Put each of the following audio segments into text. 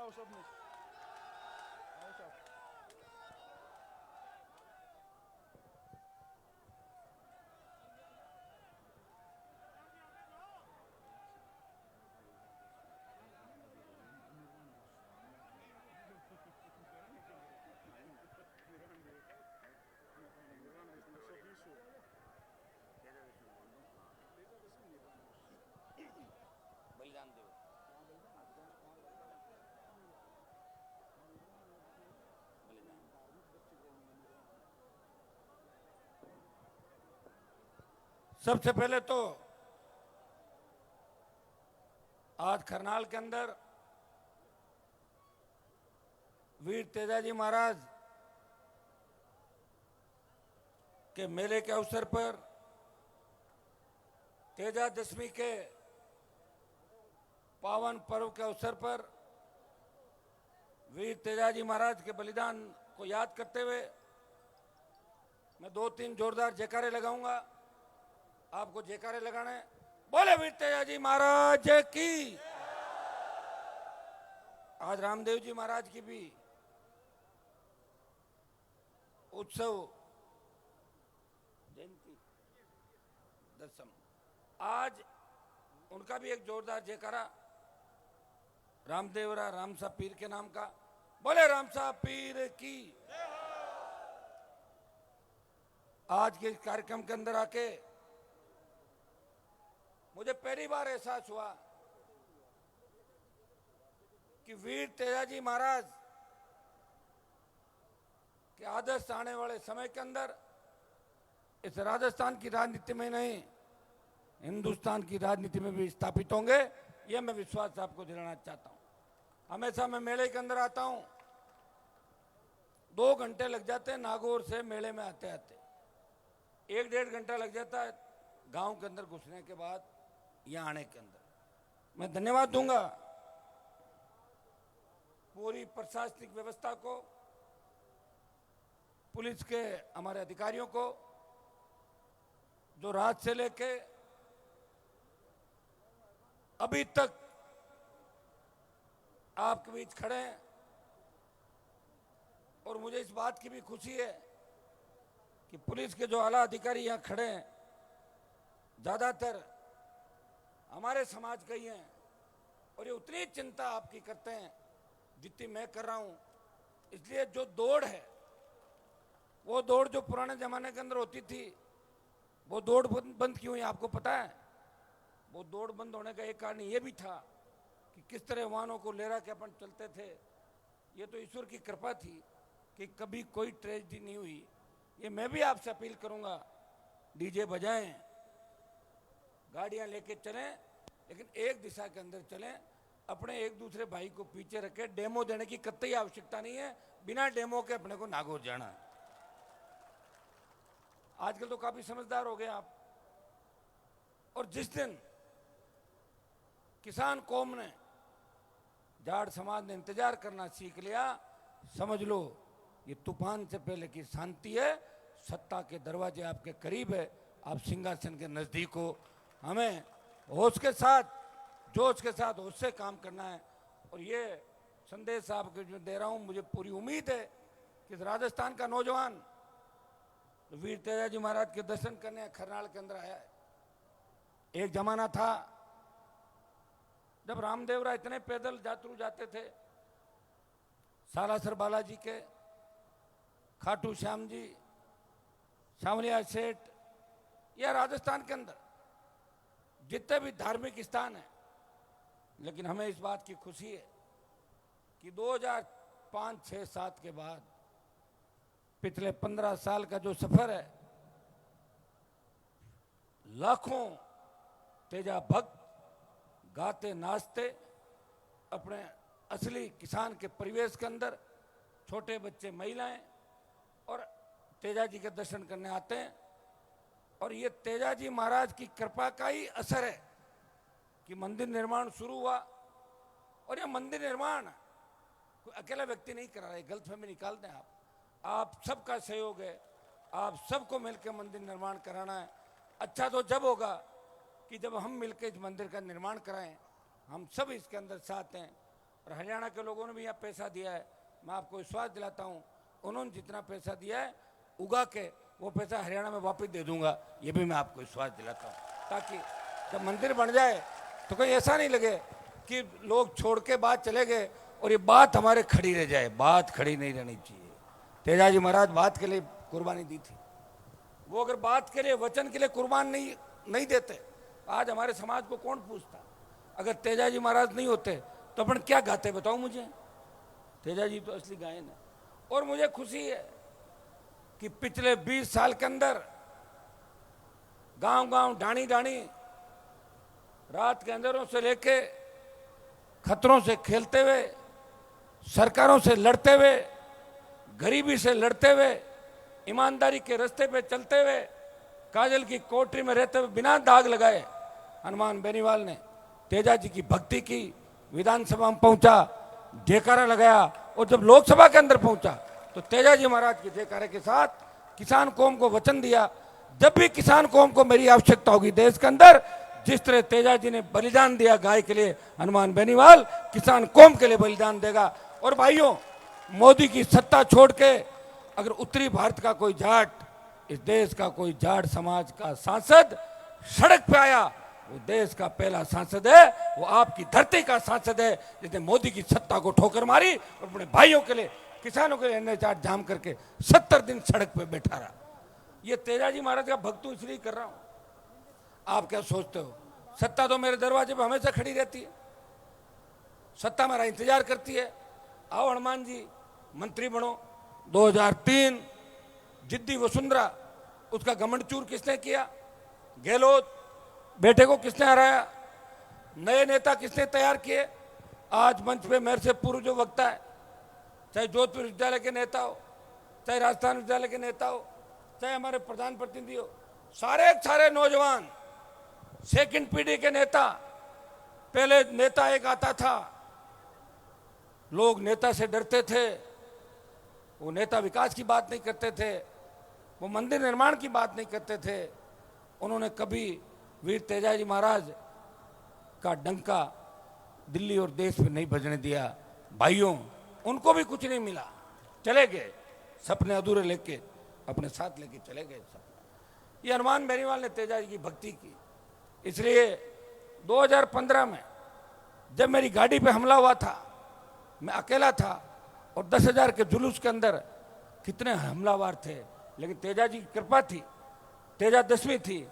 आओ सब में आओ सब। बलिदान दो। सबसे पहले तो आज करनाल के अंदर वीर तेजाजी महाराज के मेले के अवसर पर तेजा दशमी के पावन पर्व के अवसर पर वीर तेजाजी महाराज के बलिदान को याद करते हुए मैं 2-3 जोरदार जयकारे लगाऊंगा। आपको जयकारे लगाने। बोले वीर तेजाजी महाराज की। आज रामदेव जी महाराज की भी उत्सव जयंती दशम, आज उनका भी एक जोरदार जयकारा रामदेवरा रामसा पीर के नाम का। बोले रामसा पीर की। आज के इस कार्यक्रम के अंदर आके मुझे पहली बार एहसास हुआ कि वीर तेजाजी महाराज के आदर्श आने वाले समय के अंदर इस राजस्थान की राजनीति में नहीं, हिंदुस्तान की राजनीति में भी स्थापित होंगे। यह मैं विश्वास आपको दिलाना चाहता हूं। हमेशा मैं मेले के अंदर आता हूं, 2 घंटे लग जाते हैं नागौर से मेले में आते आते, 1-1.5 घंटा लग जाता है गांव के अंदर घुसने के बाद यहां आने के अंदर। मैं धन्यवाद दूंगा पूरी प्रशासनिक व्यवस्था को, पुलिस के हमारे अधिकारियों को, जो रात से लेके अभी तक आपके बीच खड़े हैं। और मुझे इस बात की भी खुशी है कि पुलिस के जो आला अधिकारी यहां खड़े हैं ज्यादातर हमारे समाज के ही हैं, और ये उतनी चिंता आपकी करते हैं जितनी मैं कर रहा हूं। इसलिए जो दौड़ है, वो दौड़ जो पुराने जमाने के अंदर होती थी, वो दौड़ बंद क्यों हुई आपको पता है? वो दौड़ बंद होने का एक कारण ये भी था कि किस तरह वाहनों को ले के अपन चलते थे। ये तो ईश्वर की कृपा थी कि कभी कोई ट्रेजेडी नहीं हुई। ये मैं भी आपसे अपील करूंगा, डीजे बजाएं, गाड़ियां लेके चलें, लेकिन एक दिशा के अंदर चलें। अपने एक दूसरे भाई को पीछे रखे, डेमो देने की कतई आवश्यकता नहीं है। बिना डेमो के अपने को नागौर जाना है। आजकल तो काफी समझदार हो गए आप। और जिस दिन किसान कौम ने, जाट समाज ने इंतजार करना सीख लिया, समझ लो ये तूफान से पहले की शांति है। सत्ता के दरवाजे आपके करीब है, आप सिंहासन के नजदीक हो। हमें होश के साथ, जोश के साथ होश से काम करना है। और ये संदेश आपको जो दे रहा हूं, मुझे पूरी उम्मीद है कि राजस्थान का नौजवान वीर तेजाजी महाराज के दर्शन करने करनाल के अंदर आया है। एक जमाना था जब रामदेवरा इतने पैदल यात्रु जाते थे, सालासर बालाजी के, खाटू श्याम जी, सांवलिया सेठ, या राजस्थान के अंदर जितने भी धार्मिक स्थान हैं। लेकिन हमें इस बात की खुशी है कि 2005, 6, 7 के बाद पिछले 15 साल का जो सफर है, लाखों तेजा भक्त गाते नाचते अपने असली किसान के परिवेश के अंदर, छोटे बच्चे, महिलाएं, और तेजाजी के दर्शन करने आते हैं। और ये तेजाजी महाराज की कृपा का ही असर है कि मंदिर निर्माण शुरू हुआ। और ये मंदिर निर्माण कोई अकेला व्यक्ति नहीं करा रहा है, गलतफहमी निकाल दें आप सबका सहयोग है। आप सबको मिलकर मंदिर निर्माण कराना है। अच्छा तो जब होगा कि जब हम मिलकर इस मंदिर का निर्माण कराएं, हम सब इसके अंदर साथ हैं। और हरियाणा के लोगों ने भी यहाँ पैसा दिया है। मैं आपको विश्वास दिलाता हूँ, उन्होंने जितना पैसा दिया है उगा के वो पैसा हरियाणा में वापस दे दूंगा, ये भी मैं आपको विश्वास दिलाता हूँ, ताकि जब मंदिर बन जाए तो कोई ऐसा नहीं लगे कि लोग छोड़ के बात चले गए और ये बात हमारे खड़ी रह जाए। बात खड़ी नहीं रहनी चाहिए। तेजाजी महाराज बात के लिए कुर्बानी दी थी, वो अगर बात के लिए, वचन के लिए कुर्बान नहीं देते, आज हमारे समाज को कौन पूछता। अगर तेजाजी महाराज नहीं होते तो अपन क्या गाते बताओ मुझे। तेजाजी तो असली गायन है। और मुझे खुशी है कि पिछले 20 साल के अंदर गांव गांव, डाणी डाणी, रात के अंधेरों से लेके खतरों से खेलते हुए, सरकारों से लड़ते हुए, गरीबी से लड़ते हुए, ईमानदारी के रास्ते पे चलते हुए, काजल की कोठरी में रहते हुए बिना दाग लगाए हनुमान बेनीवाल ने तेजाजी की भक्ति की, विधानसभा में पहुंचा, जयकारा लगाया, और जब लोकसभा के अंदर पहुंचा तो तेजाजी महाराज के जयकारे के साथ किसान कौम को वचन दिया, जब भी किसान कौम को मेरी आवश्यकता होगी देश के अंदर, जिस तरह तेजाजी ने बलिदान दिया गाय के लिए, हनुमान बेनीवाल किसान कौम के लिए बलिदान देगा। और भाइयों, मोदी की सत्ता छोड़ के अगर उत्तरी भारत का कोई जाट, इस देश का कोई जाट समाज का सांसद सड़क पे आया, वो देश का पहला सांसद है, वो आपकी धरती का सांसद है, जिसने मोदी की सत्ता को ठोकर मारी और अपने भाइयों के लिए, किसानों के लिए NH-8 जाम करके 70 दिन सड़क पे बैठा रहा। ये तेजाजी महाराज का भक्त इसलिए कर रहा हूं। आप क्या सोचते हो? सत्ता तो मेरे दरवाजे पे हमेशा खड़ी रहती है, सत्ता मेरा इंतजार करती है। आओ हनुमान जी, मंत्री बनो। 2003 जिद्दी वसुंधरा, उसका घमंड चूर किसने किया? गहलोत बेटे को किसने हराया? नए नेता किसने तैयार किए? आज मंच पे मेरे से पूर्व जो वक्ता है, चाहे जोधपुर विश्वविद्यालय के नेता हो, चाहे राजस्थान विश्वविद्यालय के नेता हो, चाहे हमारे प्रधान प्रतिनिधि हो, सारे नौजवान सेकंड पीढ़ी के नेता। पहले नेता एक आता था, लोग नेता से डरते थे, वो नेता विकास की बात नहीं करते थे, वो मंदिर निर्माण की बात नहीं करते थे। उन्होंने कभी वीर तेजाजी महाराज का डंका दिल्ली और देश में नहीं बजने दिया। भाइयों, उनको भी कुछ नहीं मिला, चले गए, सपने अधूरे लेके अपने साथ लेके चले गए। ये हनुमान बेनीवाल ने तेजाजी की भक्ति की। इसलिए 2015 में जब मेरी गाड़ी पे हमला हुआ था, मैं अकेला था और 10,000 के जुलूस के अंदर कितने हमलावर थे, लेकिन तेजाजी की कृपा थी, तेजादशमी थी,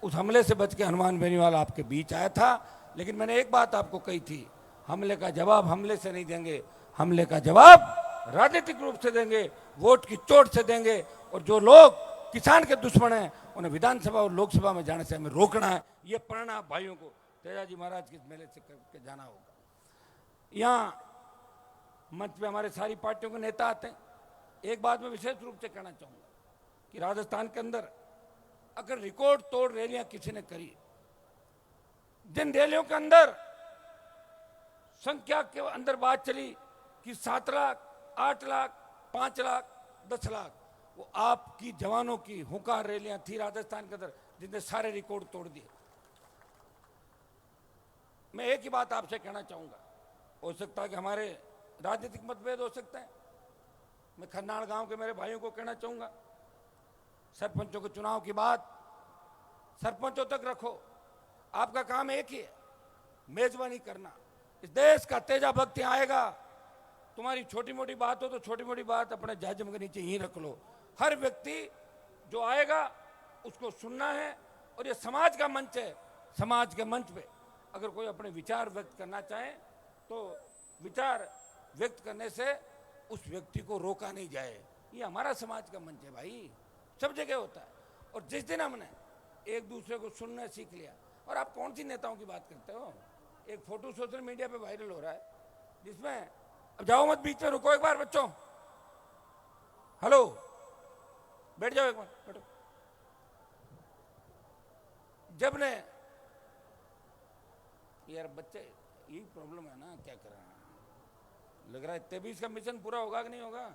उस हमले से बच के हनुमान बेनीवाल आपके बीच आया था। लेकिन मैंने एक बात आपको कही थी, हमले का जवाब हमले से नहीं देंगे, हमले का जवाब राजनीतिक रूप से देंगे, वोट की चोट से देंगे। और जो लोग किसान के दुश्मन हैं, उन्हें विधानसभा और लोकसभा में जाने से हमें रोकना है। ये प्रण आप भाइयों को तेजाजी महाराज के मेले से करके जाना होगा। यहाँ मंच पे हमारे सारी पार्टियों के नेता आते हैं। एक बात मैं विशेष रूप से कहना चाहूंगा कि राजस्थान के अंदर अगर रिकॉर्ड तोड़ रैलियां किसी ने करी, जिन रैलियों के अंदर संख्या के अंदर बात चली कि 7 लाख, 8 लाख, 5 लाख, 10 लाख, वो आपकी जवानों की हुंकार रैलियां थी राजस्थान के अंदर, जिसने सारे रिकॉर्ड तोड़ दिए। मैं एक ही बात आपसे कहना चाहूंगा, हो सकता है कि हमारे राजनीतिक मतभेद हो सकते हैं। मैं खन्नाड़ गांव के मेरे भाइयों को कहना चाहूंगा, सरपंचों के चुनाव की बात सरपंचों तक रखो। आपका काम एक ही है, मेजबानी करना। इस देश का तेजा भक्त यहाँ आएगा, तुम्हारी छोटी मोटी बात हो तो छोटी मोटी बात अपने जाजम के नीचे ही रख लो। हर व्यक्ति जो आएगा उसको सुनना है, और ये समाज का मंच है। समाज के मंच पे अगर कोई अपने विचार व्यक्त करना चाहे तो विचार व्यक्त करने से उस व्यक्ति को रोका नहीं जाए। ये हमारा समाज का मंच है भाई, सब जगह होता है। और जिस दिन हमने एक दूसरे को सुनना सीख लिया, और आप कौन सी नेताओं की बात करते हो? एक फोटो सोशल मीडिया पे वायरल हो रहा है जिसमें, अब जाओ मत बीच में, रुको एक बार बच्चों, हेलो, बैठ जाओ एक बार, बैठो। जब ने यार बच्चे, यही प्रॉब्लम है ना, क्या कर रहे हैं? लग रहा है 23 का मिशन पूरा होगा कि नहीं होगा?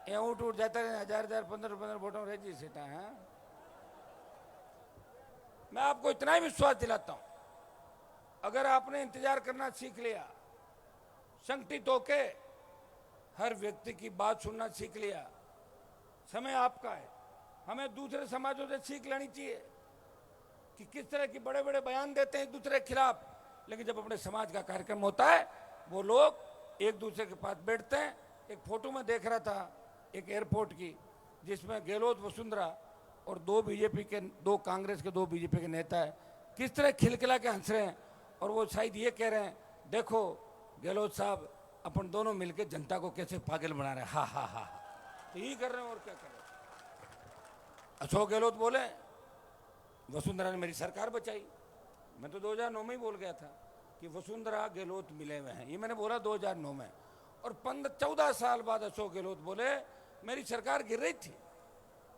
ये उठ जाता है 1000 15 वोटों रह जी सीटा है। मैं आपको इतना ही विश्वास दिलाता हूं अगर आपने इंतजार करना सीख लिया, संगठित होके हर व्यक्ति की बात सुनना सीख लिया, समय आपका है। हमें दूसरे समाजों से सीख लेनी चाहिए कि किस तरह की बड़े बड़े बयान देते हैं एक दूसरे के खिलाफ, लेकिन जब अपने समाज का कार्यक्रम होता है वो लोग एक दूसरे के पास बैठते हैं। एक फोटो में देख रहा था एक एयरपोर्ट की, जिसमें गहलोत, वसुंधरा और दो कांग्रेस के, दो बीजेपी के नेता है, किस तरह खिलखिला के हंस रहे हैं और वो शायद ये कह रहे हैं, देखो गहलोत साहब अपन दोनों मिलकर जनता को कैसे पागल बना रहे हैं, हा हा हा। तो यही कर रहे हैं और क्या कर रहे हैं। अशोक गहलोत बोले वसुंधरा ने मेरी सरकार बचाई। मैं तो 2009 में ही बोल गया था कि वसुंधरा गहलोत मिले हुए हैं, ये मैंने बोला 2009 में। और 14 साल बाद अशोक गहलोत बोले मेरी सरकार गिर रही थी,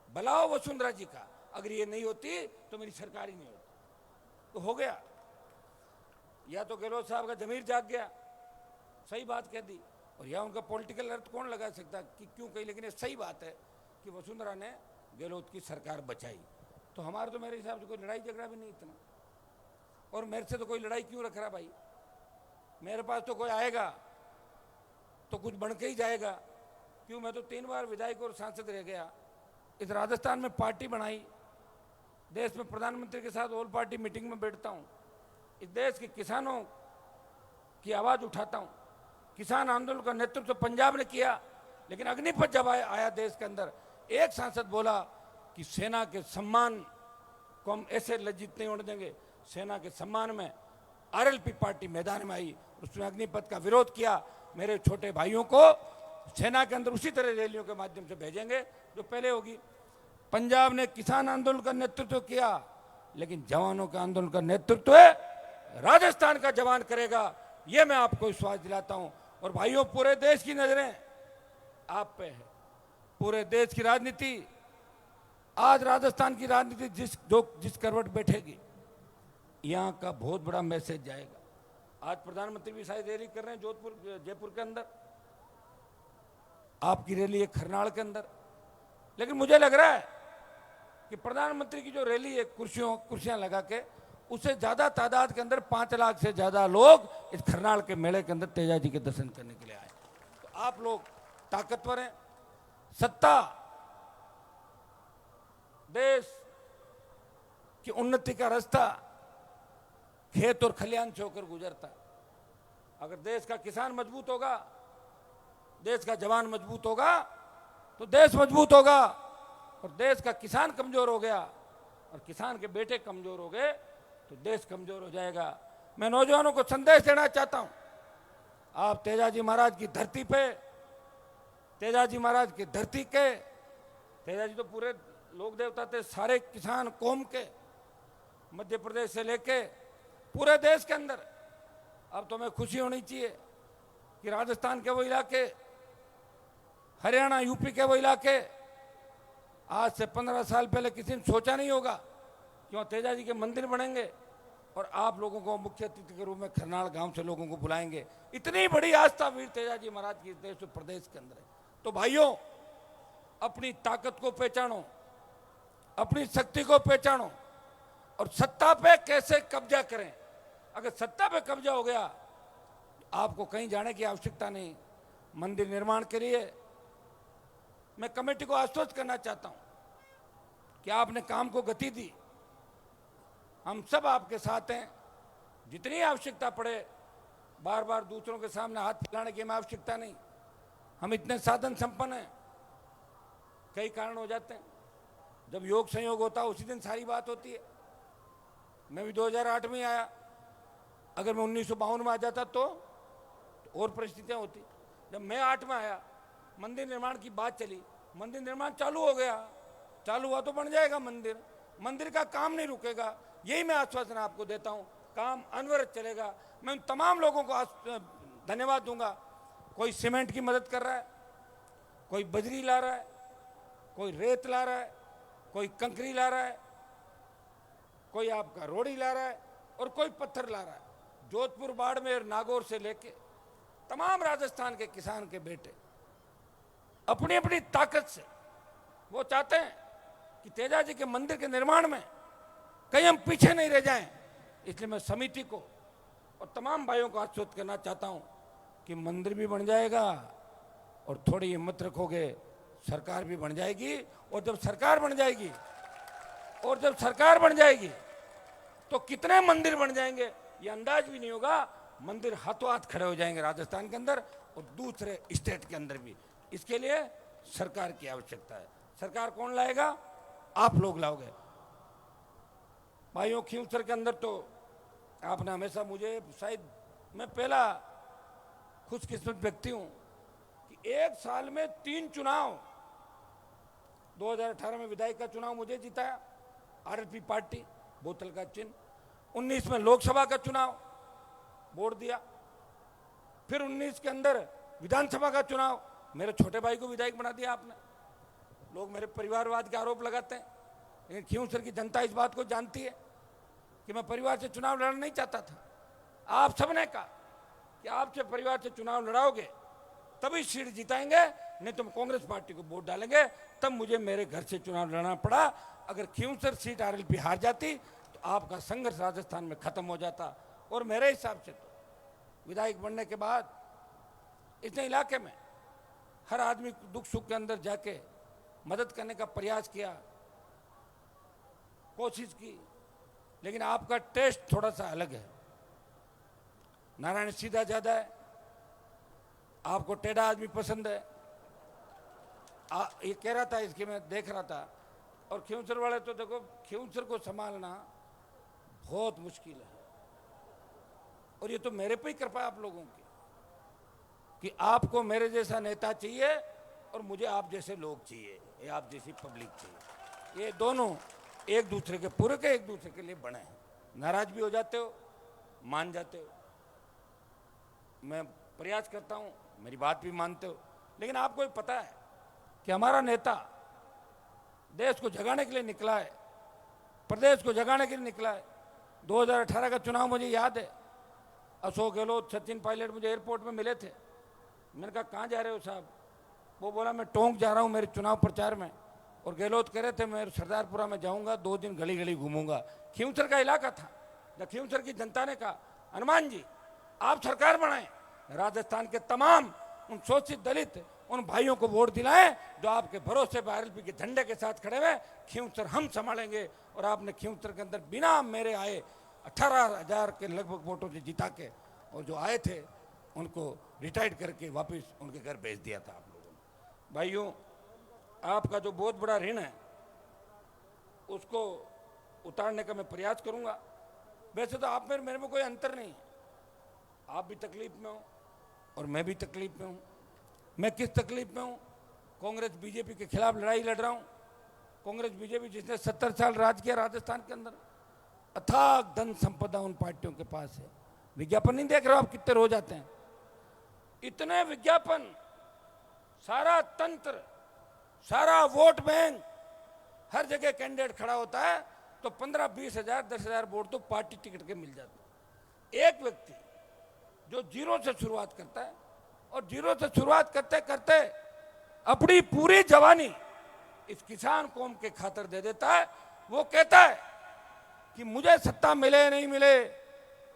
भलाओ वसुंधरा जी का, अगर ये नहीं होती तो मेरी सरकार ही नहीं होती। तो हो गया, या तो गहलोत साहब का जमीर जाग गया, सही बात कह दी, और या उनका पॉलिटिकल अर्थ कौन लगा सकता कि क्यों कही, लेकिन ये सही बात है कि वसुंधरा ने गहलोत की सरकार बचाई। तो हमारा तो मेरे हिसाब से कोई लड़ाई झगड़ा भी नहीं इतना, और मेरे से तो कोई लड़ाई क्यों रख रहा भाई, मेरे पास तो कोई आएगा तो कुछ बन के ही जाएगा। क्यों, मैं तो 3 बार विधायक और सांसद रह गया, इस राजस्थान में पार्टी बनाई, देश में प्रधानमंत्री के साथ ऑल पार्टी मीटिंग में बैठता हूँ, इस देश के किसानों की आवाज उठाता हूँ। किसान आंदोलन का नेतृत्व पंजाब ने किया, लेकिन अग्निपथ जब आया देश के अंदर, एक सांसद बोला कि सेना के सम्मान को हम ऐसे लज्जित नहीं होने देंगे। सेना के सम्मान में आरएलपी पार्टी मैदान में आई, उसने अग्निपथ का विरोध किया। मेरे छोटे भाइयों को सेना के अंदर उसी तरह रैलियों के माध्यम से भेजेंगे जो पहले होगी। पंजाब ने किसान आंदोलन का नेतृत्व किया, लेकिन जवानों के आंदोलन का नेतृत्व राजस्थान का जवान करेगा, ये मैं आपको विश्वास दिलाता हूं। और भाइयों, पूरे देश की नजरें आप पे है, पूरे देश की राजनीति, आज राजस्थान की राजनीति जिस करवट बैठेगी, यहां का बहुत बड़ा मैसेज जाएगा। आज प्रधानमंत्री भी शायद रैली कर रहे हैं जयपुर के अंदर, आपकी रैली है खरनाल के अंदर, लेकिन मुझे लग रहा है कि प्रधानमंत्री की जो रैली है कुर्सियां लगा के, उससे ज्यादा तादाद के अंदर 5 लाख से ज्यादा लोग इस खरनाल के मेले के अंदर तेजा जी के दर्शन करने के लिए आए। तो आप लोग ताकतवर हैं, सत्ता देश की उन्नति का रास्ता खेत और खलिहान से होकर गुजरता। अगर देश का किसान मजबूत होगा, देश का जवान मजबूत होगा, तो देश मजबूत होगा। और देश का किसान कमजोर हो गया और किसान के बेटे कमजोर हो गए तो देश कमजोर हो जाएगा। मैं नौजवानों को संदेश देना चाहता हूं, आप तेजाजी महाराज की धरती पे, तेजाजी महाराज की धरती के, तेजाजी तो पूरे लोक देवता थे सारे किसान कौम के, मध्य प्रदेश से लेके पूरे देश के अंदर। अब तो हमें खुशी होनी चाहिए कि राजस्थान के वो इलाके, हरियाणा यूपी के वो इलाके, आज से 15 साल पहले किसी ने सोचा नहीं होगा कि वहाँ तेजाजी के मंदिर बनेंगे और आप लोगों को मुख्य अतिथि के रूप में खरनाल गांव से लोगों को बुलाएंगे। इतनी बड़ी आस्था वीर तेजाजी महाराज की देश और प्रदेश के अंदर है। तो भाइयों, अपनी ताकत को पहचानो, अपनी शक्ति को पहचानो और सत्ता पे कैसे कब्जा करें। अगर सत्ता पे कब्जा हो गया, आपको कहीं जाने की आवश्यकता नहीं। मंदिर निर्माण के लिए मैं कमेटी को आश्वस्त करना चाहता हूं कि आपने काम को गति दी, हम सब आपके साथ हैं। जितनी आवश्यकता पड़े, बार बार दूसरों के सामने हाथ फैलाने की हमें आवश्यकता नहीं। हम इतने साधन संपन्न हैं, कई कारण हो जाते हैं। जब योग संयोग होता है उसी दिन सारी बात होती है। मैं भी 2008 में आया, अगर मैं 1952 में आ जाता तो और परिस्थितियां होती। जब मैं 8 में आया, मंदिर निर्माण की बात चली, मंदिर निर्माण चालू हो गया, चालू हुआ तो बन जाएगा मंदिर, मंदिर का काम नहीं रुकेगा। यही मैं आश्वासन आपको देता हूं, काम अनवरत चलेगा। मैं उन तमाम लोगों को धन्यवाद दूंगा। कोई सीमेंट की मदद कर रहा है, कोई बजरी ला रहा है, कोई रेत ला रहा है, कोई कंकरी ला रहा है, कोई आपका रोड़ी ला रहा है और कोई पत्थर ला रहा है। जोधपुर, बाड़मेर, नागौर से लेके तमाम राजस्थान के किसान के बेटे अपनी अपनी ताकत से वो चाहते हैं कि तेजाजी के मंदिर के निर्माण में कहीं हम पीछे नहीं रह जाएं। इसलिए मैं समिति को और तमाम भाइयों को आश्वस्त करना चाहता हूं कि मंदिर भी बन जाएगा और थोड़ी हिम्मत रखोगे सरकार भी बन जाएगी। और जब सरकार बन जाएगी तो कितने मंदिर बन जाएंगे ये अंदाज भी नहीं होगा। मंदिर हाथों हाथ खड़े हो जाएंगे राजस्थान के अंदर और दूसरे स्टेट के अंदर भी। इसके लिए सरकार की आवश्यकता है। सरकार कौन लाएगा? आप लोग लाओगे। भाइयों, खींवसर के अंदर तो आपने हमेशा मुझे, शायद मैं पहला खुशकिस्मत व्यक्ति हूं कि एक साल में 3 चुनाव, 2018 में विधायक का चुनाव मुझे जिताया आरएलपी पार्टी, बोतल का चिन्ह। 19 में लोकसभा का चुनाव वोट दिया। फिर 19 के अंदर विधानसभा का चुनाव, मेरे छोटे भाई को विधायक बना दिया आपने। लोग मेरे परिवारवाद के आरोप लगाते हैं, लेकिन खींवसर की जनता इस बात को जानती है कि मैं परिवार से चुनाव लड़ना नहीं चाहता था। आप सबने कहा कि आपसे परिवार से चुनाव लड़ाओगे तभी सीट जिताएंगे, नहीं तो हम कांग्रेस पार्टी को वोट डालेंगे। तब मुझे मेरे घर से चुनाव लड़ना पड़ा। अगर खींवसर सीट आरएलपी हार जाती तो आपका संघर्ष राजस्थान में खत्म हो जाता। और मेरे हिसाब से तो विधायक बनने के बाद इतने इलाके में हर आदमी दुख सुख के अंदर जाके मदद करने का प्रयास किया, कोशिश की, लेकिन आपका टेस्ट थोड़ा सा अलग है। नारायण सीधा ज्यादा है, आपको टेढ़ा आदमी पसंद है। ये कह रहा था, इसके मैं देख रहा था। और खींवसर वाले तो देखो, खींवसर को संभालना बहुत मुश्किल है। और ये तो मेरे पे ही कृपा है आप लोगों की कि आपको मेरे जैसा नेता चाहिए और मुझे आप जैसे लोग चाहिए, या आप जैसी पब्लिक चाहिए। ये दोनों एक दूसरे के पूरक है, एक दूसरे के लिए बने हैं। नाराज भी हो जाते हो, मान जाते हो, मैं प्रयास करता हूं, मेरी बात भी मानते हो। लेकिन आपको ये पता है कि हमारा नेता देश को जगाने के लिए निकला है, प्रदेश को जगाने के लिए निकला है। 2018 का चुनाव मुझे याद है, अशोक गहलोत, सचिन पायलट मुझे एयरपोर्ट में मिले थे। मैंने कहा कहाँ जा रहे हो साहब? वो बोला मैं टोंक जा रहा हूँ मेरे चुनाव प्रचार में। और गहलोत कह रहे थे मैं सरदारपुरा में जाऊंगा, 2 दिन गली गली घूमूंगा। खींवसर का इलाका था। जब खींवसर की जनता ने कहा हनुमान जी आप सरकार बनाएं, राजस्थान के तमाम उन शोषित दलित उन भाइयों को वोट दिलाएं जो आपके भरोसे पर आरएलपी के झंडे के साथ खड़े हुए, खींवसर हम संभालेंगे। और आपने खींवसर के अंदर बिना मेरे आए 18,000 के लगभग वोटों से जिता के, और जो आए थे उनको रिटायर्ड करके वापस उनके घर भेज दिया था आप लोगों ने। भाइयों, आपका जो बहुत बड़ा ऋण है उसको उतारने का मैं प्रयास करूंगा। वैसे तो आप मेरे में कोई अंतर नहीं है, आप भी तकलीफ में हो और मैं भी तकलीफ में हूं। मैं किस तकलीफ में हूं? कांग्रेस बीजेपी के खिलाफ लड़ाई लड़ रहा हूं। कांग्रेस बीजेपी जिसने 70 साल राज किया राजस्थान के अंदर, अथाक धन संपदा उन पार्टियों के पास है। विज्ञापन नहीं देख रहे हो आप कितने रोज आते हैं? इतने विज्ञापन, सारा तंत्र, सारा वोट बैंक, हर जगह कैंडिडेट खड़ा होता है तो 15-20 हजार 10,000 वोट तो पार्टी टिकट के मिल जाते। एक व्यक्ति जो जीरो से शुरुआत करता है और जीरो से शुरुआत करते करते अपनी पूरी जवानी इस किसान कौम के खातिर दे देता है। वो कहता है कि मुझे सत्ता मिले नहीं मिले,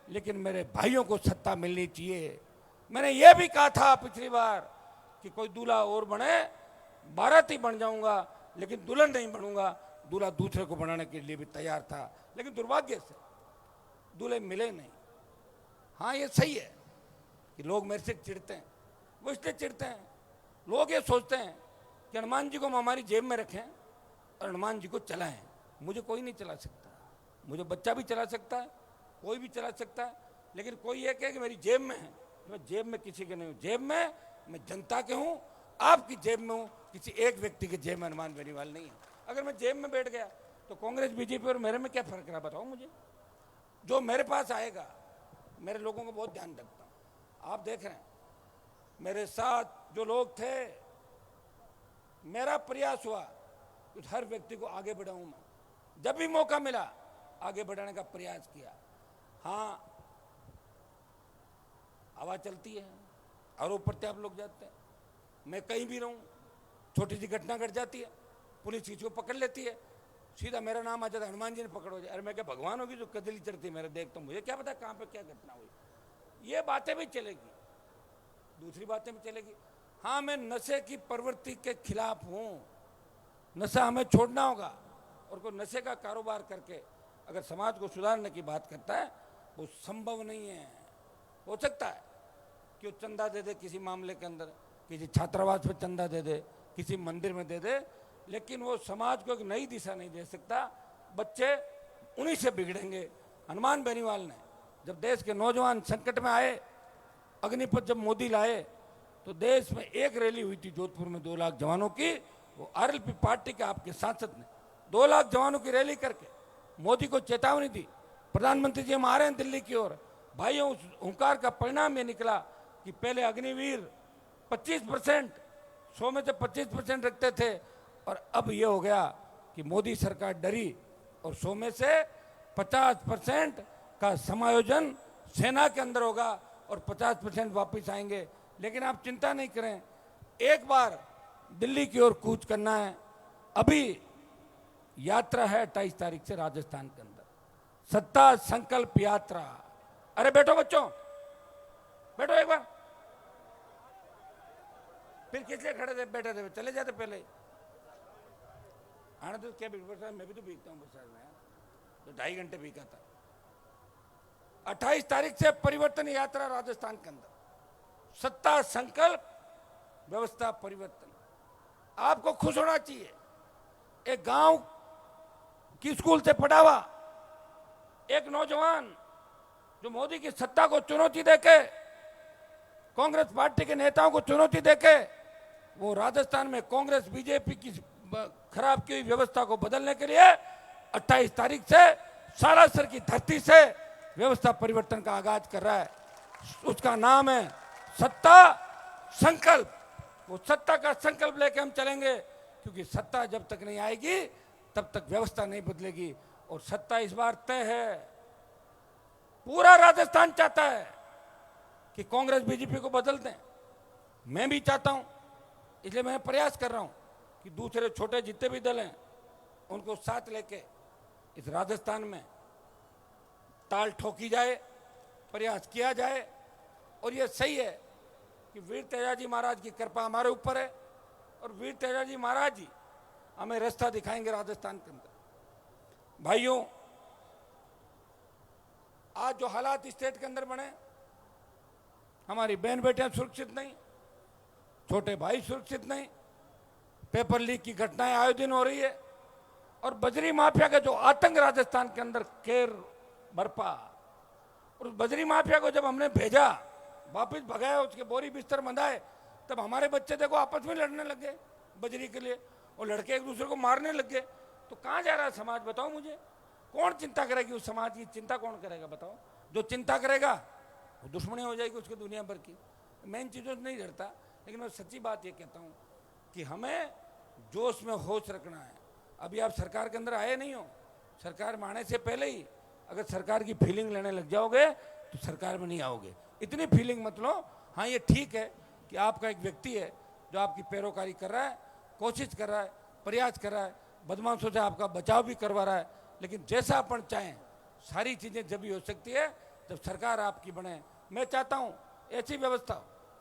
लेकिन मेरे भाइयों को सत्ता मिलनी चाहिए। मैंने ये भी कहा था पिछली बार कि कोई दूल्हा और बने, बाराती बन जाऊंगा लेकिन दुल्हन नहीं बनूंगा। दूल्हा दूसरे को बनाने के लिए भी तैयार था, लेकिन दुर्भाग्य से दूल्हे मिले नहीं। हाँ, ये सही है कि लोग मेरे से चिढ़ते हैं। वो इसलिए चिढ़ते हैं, लोग ये सोचते हैं कि हनुमान जी को हम हमारी जेब में रखें और हनुमान जी को चलाएं। मुझे कोई नहीं चला सकता, मुझे बच्चा भी चला सकता है, कोई भी चला सकता है, लेकिन कोई ये कहे कि मेरी जेब में है, मैं जेब में किसी के नहीं हूँ। जेब में मैं जनता के हूँ, आपकी जेब में हूँ, किसी एक व्यक्ति के जेब में हनुमान बेनीवाल नहीं है। अगर मैं जेब में बैठ गया तो कांग्रेस बीजेपी और मेरे में क्या फर्क रहा बताओ मुझे? जो मेरे पास आएगा, मेरे लोगों को बहुत ध्यान रखता हूँ। आप देख रहे हैं मेरे साथ जो लोग थे, मेरा प्रयास हुआ कि हर व्यक्ति को आगे बढ़ाऊं। मैं जब भी मौका मिला आगे बढ़ाने का प्रयास किया। हाँ, हवा चलती है, आरोप प्रत्यारोप लोग जाते हैं। मैं कहीं भी रहूं, छोटी सी घटना घट जाती है, पुलिस किसी को पकड़ लेती है, सीधा मेरा नाम आ जाता है, हनुमान जी ने पकड़ो जाए। अरे मैं क्या भगवान होगी जो कदली चढ़ती मेरे? देख तो मुझे क्या पता कहाँ पे क्या घटना हुई। ये बातें भी चलेगी, दूसरी बातें भी चलेगी। हाँ, मैं नशे की प्रवृत्ति के खिलाफ हूं, नशा हमें छोड़ना होगा, और कोई नशे का कारोबार करके अगर समाज को सुधारने की बात करता है वो संभव नहीं है। हो सकता है कि वो चंदा दे दे किसी मामले के अंदर, किसी छात्रावास पे चंदा दे दे, किसी मंदिर में दे दे, लेकिन वो समाज को एक नई दिशा नहीं दे सकता। बच्चे उन्हीं से बिगड़ेंगे। हनुमान बेनीवाल ने जब देश के नौजवान संकट में आए, अग्निपथ जब मोदी लाए, तो देश में एक रैली हुई थी जोधपुर में 2 लाख जवानों की। वो आरएलपी पार्टी के आपके सांसद ने 2 लाख जवानों की रैली करके मोदी को चेतावनी दी, प्रधानमंत्री जी हम आ रहे हैं दिल्ली की ओर। भाइयों, उस हुंकार का परिणाम ये निकला कि पहले अग्निवीर 25%, 100 में से 25% रखते थे, और अब ये हो गया कि मोदी सरकार डरी और 100 में से 50% का समायोजन सेना के अंदर होगा और 50% वापस आएंगे। लेकिन आप चिंता नहीं करें, एक बार दिल्ली की ओर कूच करना है। अभी यात्रा है 28 तारीख से राजस्थान के अंदर, सत्ता संकल्प यात्रा। अरे बैठो बच्चों, बैठो एक बार। फिर किस लिए खड़े थे, बैठे थे, चले जाते पहले। आने तो क्या बरसात, मैं भी तो भीगता हूँ बरसात में, तो 2.5 घंटे भीगा था। 28 तारीख से परिवर्तन यात्रा राजस्थान के अंदर, सत्ता संकल्प व्यवस्था परिवर्तन। आपको खुश होना चाहिए। एक गांव की स्कूल से पढ़ा हुआ एक नौजवान जो मोदी की सत्ता को चुनौती देके, कांग्रेस पार्टी के नेताओं को चुनौती देके, वो राजस्थान में कांग्रेस बीजेपी की खराब की हुई व्यवस्था को बदलने के लिए 28 तारीख से सालासर की धरती से व्यवस्था परिवर्तन का आगाज कर रहा है। उसका नाम है सत्ता संकल्प। वो सत्ता का संकल्प लेके हम चलेंगे, क्योंकि सत्ता जब तक नहीं आएगी तब तक व्यवस्था नहीं बदलेगी। और सत्ता इस बार तय है। पूरा राजस्थान चाहता है कि कांग्रेस बीजेपी को बदल दें। मैं भी चाहता हूं, इसलिए मैं प्रयास कर रहा हूं कि दूसरे छोटे जितने भी दल हैं उनको साथ लेके इस राजस्थान में ताल ठोकी जाए, प्रयास किया जाए। और ये सही है कि वीर तेजाजी महाराज की कृपा हमारे ऊपर है, और वीर तेजाजी महाराज जी हमें रास्ता दिखाएंगे राजस्थान के अंदर। भाइयों, आज जो हालात स्टेट के अंदर बने, हमारी बहन बेटियां सुरक्षित नहीं, छोटे भाई सुरक्षित नहीं, पेपर लीक की घटनाएं आए दिन हो रही है, और बजरी माफिया का जो आतंक राजस्थान के अंदर केर बरपा, और उस बजरी माफिया को जब हमने भेजा, वापिस भगाया, उसके बोरी बिस्तर बंधाए, तब हमारे बच्चे देखो आपस में लड़ने लग गए बजरी के लिए, और लड़के एक दूसरे को मारने लग गए। तो कहाँ जा रहा है समाज, बताओ मुझे। कौन चिंता करेगी उस समाज की? चिंता कौन करेगा बताओ? जो चिंता करेगा वो दुश्मनी हो जाएगी उसकी दुनिया भर की। मैं इन चीज़ों से नहीं डरता, लेकिन मैं सच्ची बात ये कहता हूँ कि हमें जोश में होश रखना है। अभी आप सरकार के अंदर आए नहीं हो, सरकार में आने से पहले ही अगर सरकार की फीलिंग लेने लग जाओगे तो सरकार में नहीं आओगे। इतनी फीलिंग मत लो। हाँ, ये ठीक है कि आपका एक व्यक्ति है जो आपकी पैरोकारी कर रहा है, कोशिश कर रहा है, प्रयास कर रहा है, बदमाशों से आपका बचाव भी करवा रहा है, लेकिन जैसा अपन चाहें सारी चीज़ें जब भी हो सकती है जब सरकार आपकी बने। मैं चाहता हूँ ऐसी व्यवस्था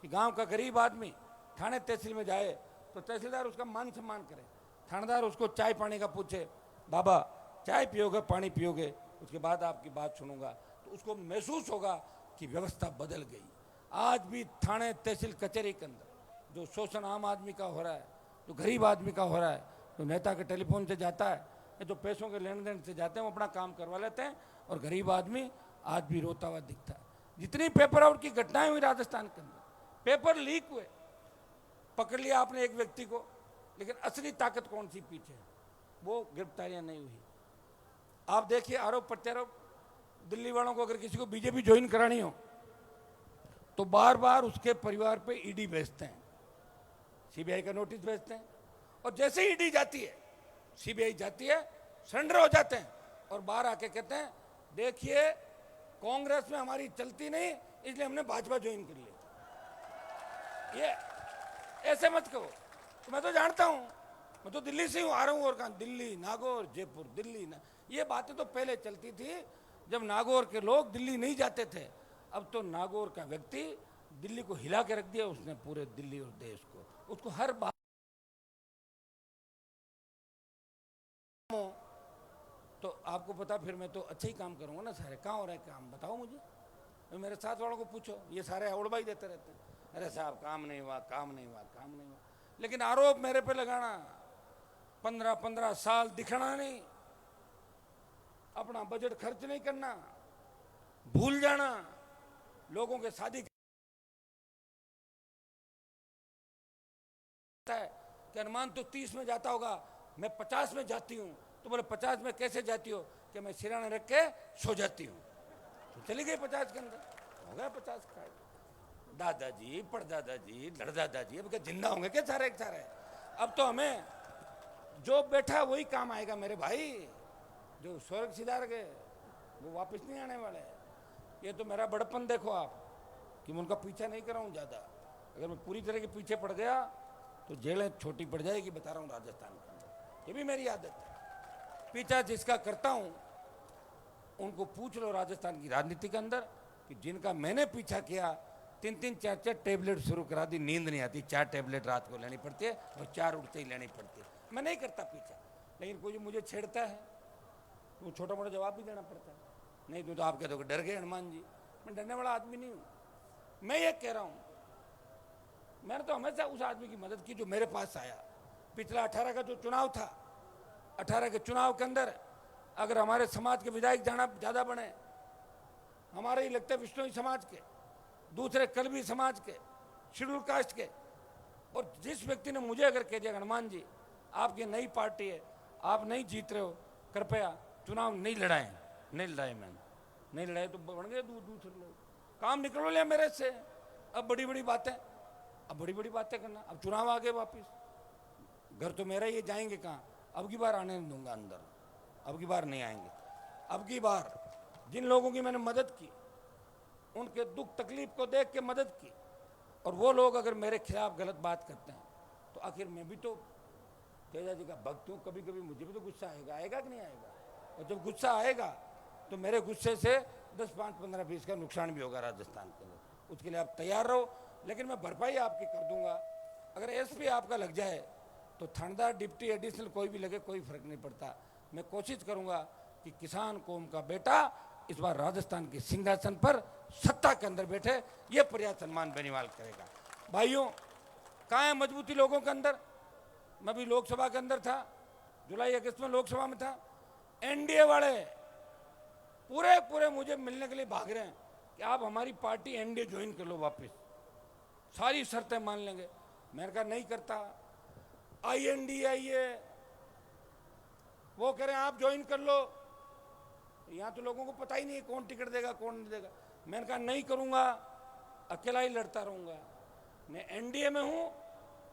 कि गांव का गरीब आदमी थाने तहसील में जाए तो तहसीलदार उसका मान सम्मान करे, थानेदार उसको चाय पानी का पूछे, बाबा चाय पियोगे पानी पियोगे, उसके बाद आपकी बात सुनूंगा, तो उसको महसूस होगा कि व्यवस्था बदल गई। आज भी थाने तहसील कचहरी के अंदर जो शोषण आम आदमी का हो रहा है, जो गरीब आदमी का हो रहा है, जो नेता के टेलीफोन से जाता है, जो पैसों के लेन देन से जाते हैं, वो अपना काम करवा लेते हैं, और गरीब आदमी आज भी रोता हुआ दिखता है। जितनी पेपर आउट की घटनाएं हुई राजस्थान के अंदर, पेपर लीक हुए, पकड़ लिया आपने एक व्यक्ति को, लेकिन असली ताकत कौन सी पीछे है? वो गिरफ्तारियां नहीं हुई। आप देखिए आरोप प्रत्यारोप, दिल्ली वालों को अगर किसी को बीजेपी ज्वाइन करानी हो तो बार बार उसके परिवार पे ईडी भेजते हैं, सीबीआई का नोटिस भेजते हैं, और जैसे ही ईडी जाती है, सीबीआई जाती है, सरेंडर हो जाते हैं और बाहर आके कहते हैं देखिए कांग्रेस में हमारी चलती नहीं इसलिए हमने भाजपा ज्वाइन कर लिया। ये ऐसे मत कहो। तो मैं तो जानता हूं, मैं तो दिल्ली से हूं, आ रहा हूं, और कहां दिल्ली नागौर जयपुर दिल्ली ना, ये बातें तो पहले चलती थी जब नागौर के लोग दिल्ली नहीं जाते थे। अब तो नागौर का व्यक्ति दिल्ली को हिला के रख दिया उसने, पूरे दिल्ली और देश को। उसको हर बात तो आपको पता, फिर मैं तो अच्छा ही काम करूंगा ना सारे। कहाँ हो रहा है काम, बताओ मुझे। मेरे साथ वालों को पूछो, ये सारे अवड़बाई देते रहते हैं, अरे साहब काम नहीं हुआ, काम नहीं हुआ, काम नहीं हुआ। लेकिन आरोप मेरे पे लगाना, 15-15 साल दिखना नहीं, अपना बजट खर्च नहीं करना, भूल जाना, लोगों के शादी है कि अनुमान तो 30 में जाता होगा, मैं 50 में जाती हूँ। तो बोले 50 में कैसे जाती हो? कि मैं सिराने रख के सो जाती हूँ। तो चली गई 50 के अंदर, हो गया 50 का। दादाजी, परदादाजी, लड़दादाजी, अब क्या जिंदा होंगे क्या सारे सारे? अब तो हमें जो बैठा वही काम आएगा मेरे भाई। जो स्वर्ग सिधार गए वो वापस नहीं आने वाले। ये तो मेरा बड़पन देखो आप, कि मैं उनका पीछा नहीं कर रहा हूँ ज़्यादा। अगर मैं पूरी तरह के पीछे पड़ गया तो जेलें छोटी पड़ जाएगी, बता रहा हूँ राजस्थान के अंदर। ये भी मेरी आदत है, पीछा जिसका करता हूँ उनको पूछ लो राजस्थान की राजनीति के अंदर कि जिनका मैंने पीछा किया 3-3, 4-4 टैबलेट शुरू करा दी, नींद नहीं आती, 4 टैबलेट रात को लेनी पड़ती है और 4 उठते ही लेनी पड़ती है। मैं नहीं करता पीछा, लेकिन कोई मुझे छेड़ता है तो छोटा मोटा जवाब भी देना पड़ता है। नहीं तो आप कह दोगे डर गए हनुमान जी, मैं डरने वाला आदमी नहीं हूँ। मैं ये कह रहा हूँ, मैंने तो हमेशा उस आदमी की मदद की जो मेरे पास आया। पिछला 18 का जो चुनाव था, 18 के चुनाव के अंदर अगर हमारे समाज के विधायक ज़्यादा बने, हमारे ही लगते विष्णोई समाज के, दूसरे कलबी समाज के, शेड्यूल कास्ट के, और जिस व्यक्ति ने मुझे अगर कह दिया हनुमान जी आपकी नई पार्टी है, आप नहीं जीत रहे हो, कृपया चुनाव नहीं लड़ाएं, नहीं लड़ाए, मैंने नहीं लड़ाए तो बन गए दूसरे लोग, काम निकल लिया मेरे से। अब बड़ी बड़ी बातें करना। अब चुनाव आ गए वापिस, घर तो मेरा ही, जाएंगे कहाँ? अब की बार आने नहीं दूंगा अंदर, अब की बार नहीं आएंगे। अब की बार जिन लोगों की मैंने मदद की, उनके दुख तकलीफ को देख के मदद की, और वो लोग अगर मेरे खिलाफ गलत बात करते हैं तो आखिर मैं भी तो तेजा जी का भक्त हूँ, कभी कभी मुझे भी तो गुस्सा आएगा कि नहीं आएगा? और जब गुस्सा आएगा तो मेरे गुस्से से 10, 5, 15, 20 का नुकसान भी होगा राजस्थान के अंदर। उसके लिए आप तैयार रहो, लेकिन मैं भरपाई आपकी कर दूंगा। अगर एसपी आपका लग जाए तो थानेदार, डिप्टी, एडिशनल कोई भी लगे, कोई फर्क नहीं पड़ता। मैं कोशिश करूंगा कि किसान कौम का बेटा इस बार राजस्थान के सिंहासन पर सत्ता के अंदर बैठे, ये प्रयास हनुमान बेनीवाल करेगा। भाइयों, कहाँ है मजबूती लोगों के अंदर? मैं भी लोकसभा के अंदर था, जुलाई अगस्त में लोकसभा में था। एनडीए वाले पूरे मुझे मिलने के लिए भाग रहे हैं कि आप हमारी पार्टी एनडीए ज्वाइन कर लो वापस, सारी शर्तें मान लेंगे। मैंने कहा नहीं करता। INDI है, वो कह रहे हैं आप ज्वाइन कर लो। यहाँ तो लोगों को पता ही नहीं है कौन टिकट देगा कौन नहीं देगा। मैंने कहा नहीं करूँगा, अकेला ही लड़ता रहूँगा। मैं एनडीए में हूँ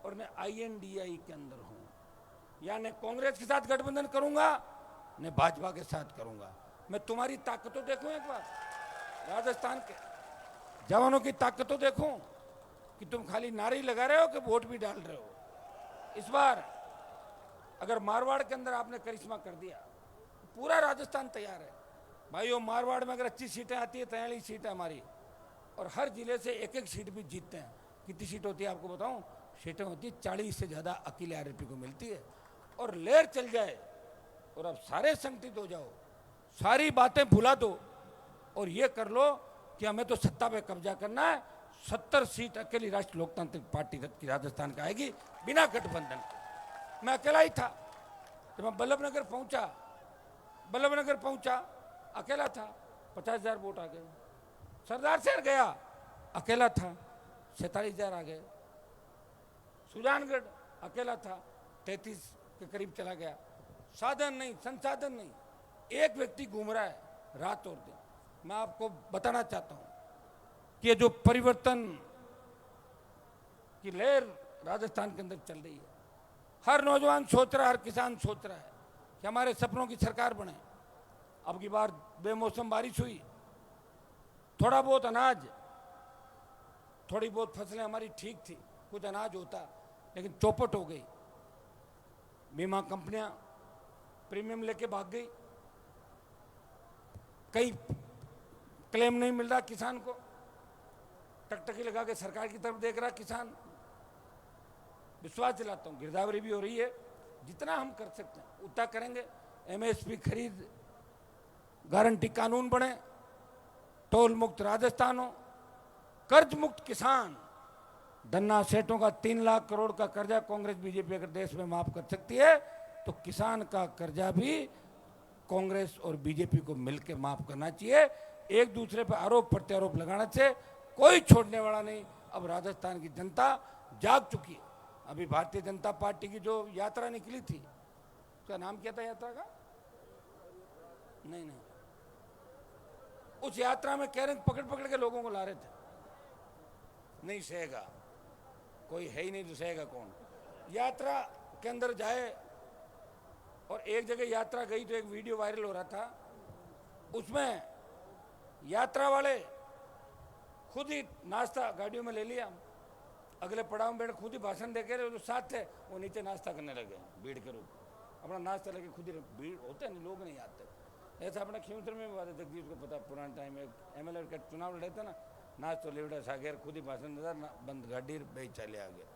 और मैं INDI के अंदर हूँ, या न कांग्रेस के साथ गठबंधन करूँगा न भाजपा के साथ करूँगा। मैं तुम्हारी ताकतों देखूँ एक बार, राजस्थान के जवानों की ताकतों देखूँ कि तुम खाली नारे लगा रहे हो कि वोट भी डाल रहे हो। इस बार अगर मारवाड़ के अंदर आपने करिश्मा कर दिया, पूरा राजस्थान तैयार है। भाइयों, मारवाड़ में अगर अच्छी सीटें आती है, 43 सीट है हमारी, और हर जिले से एक एक सीट भी जीतते हैं। कितनी सीट होती है आपको बताऊं? सीटें होती है 40 से ज़्यादा अकेले आरएलपी को मिलती है। और लहर चल जाए और अब सारे संगठित हो जाओ, सारी बातें भुला दो और ये कर लो कि हमें तो सत्ता पे कब्जा करना है। 70 सीट अकेली राष्ट्रीय लोकतांत्रिक पार्टी की राजस्थान का आएगी बिना गठबंधन के। मैं अकेला ही था जब मैं बल्लभनगर पहुंचा, अकेला था, 50,000 वोट आ गए। सरदार शहर गया, अकेला था, 47,000 आ गए। सुजानगढ़ अकेला था, 33 के करीब चला गया। साधन नहीं, संसाधन नहीं, एक व्यक्ति घूम रहा है रात और दिन। मैं आपको बताना चाहता हूं कि ये जो परिवर्तन की लहर राजस्थान के अंदर चल रही है, हर नौजवान सोच रहा है, हर किसान सोच रहा है कि हमारे सपनों की सरकार बने। अब की बार बेमौसम बारिश हुई, थोड़ा बहुत अनाज, थोड़ी बहुत फसलें हमारी ठीक थी, कुछ अनाज होता, लेकिन चौपट हो गई। बीमा कंपनियां प्रीमियम लेके भाग गई, क्लेम नहीं मिल रहा किसान को, टकटकी लगा के सरकार की तरफ देख रहा किसान। विश्वास दिलाता हूँ गिरदावरी भी हो रही है, जितना हम कर सकते हैं उतना करेंगे। एमएसपी खरीद गारंटी कानून बने, टोल मुक्त राजस्थान हो, कर्ज मुक्त किसान, धन्ना सेठों का 3 लाख करोड़ का कर्जा कांग्रेस बीजेपी अगर देश में माफ कर सकती है तो किसान का कर्जा भी कांग्रेस और बीजेपी को मिलकर माफ करना चाहिए। एक दूसरे पर आरोप प्रत्यारोप लगाने से कोई छोड़ने वाला नहीं। अब राजस्थान की जनता जाग चुकी है। अभी भारतीय जनता पार्टी की जो यात्रा निकली थी, उसका नाम क्या था यात्रा का? नहीं, उस यात्रा में कह रहे पकड़ पकड़ के लोगों को ला रहे थे। नहीं सहेगा, कोई है ही नहीं तो सहेगा कौन। यात्रा के अंदर जाए, और एक जगह यात्रा गई तो एक वीडियो वायरल हो रहा था, उसमें यात्रा वाले खुद ही नाश्ता गाड़ियों में ले लिया, अगले पड़ाव में बैठ खुद ही भाषण दे के जो साथ थे वो नीचे नाश्ता करने लगे भीड़ के रूप, अपना नाश्ता लेके खुद ही। भीड़ होते नहीं, लोग नहीं आते। ऐसा अपना खींवसर में भी बात है, जगदीश को पता, पुराने टाइम में एमएलए का चुनाव लड़े थे ना, नाच तो लेवड़ा सागेर खुद ही भाषण देता, बंद गाड़ी बेच चले आ गया।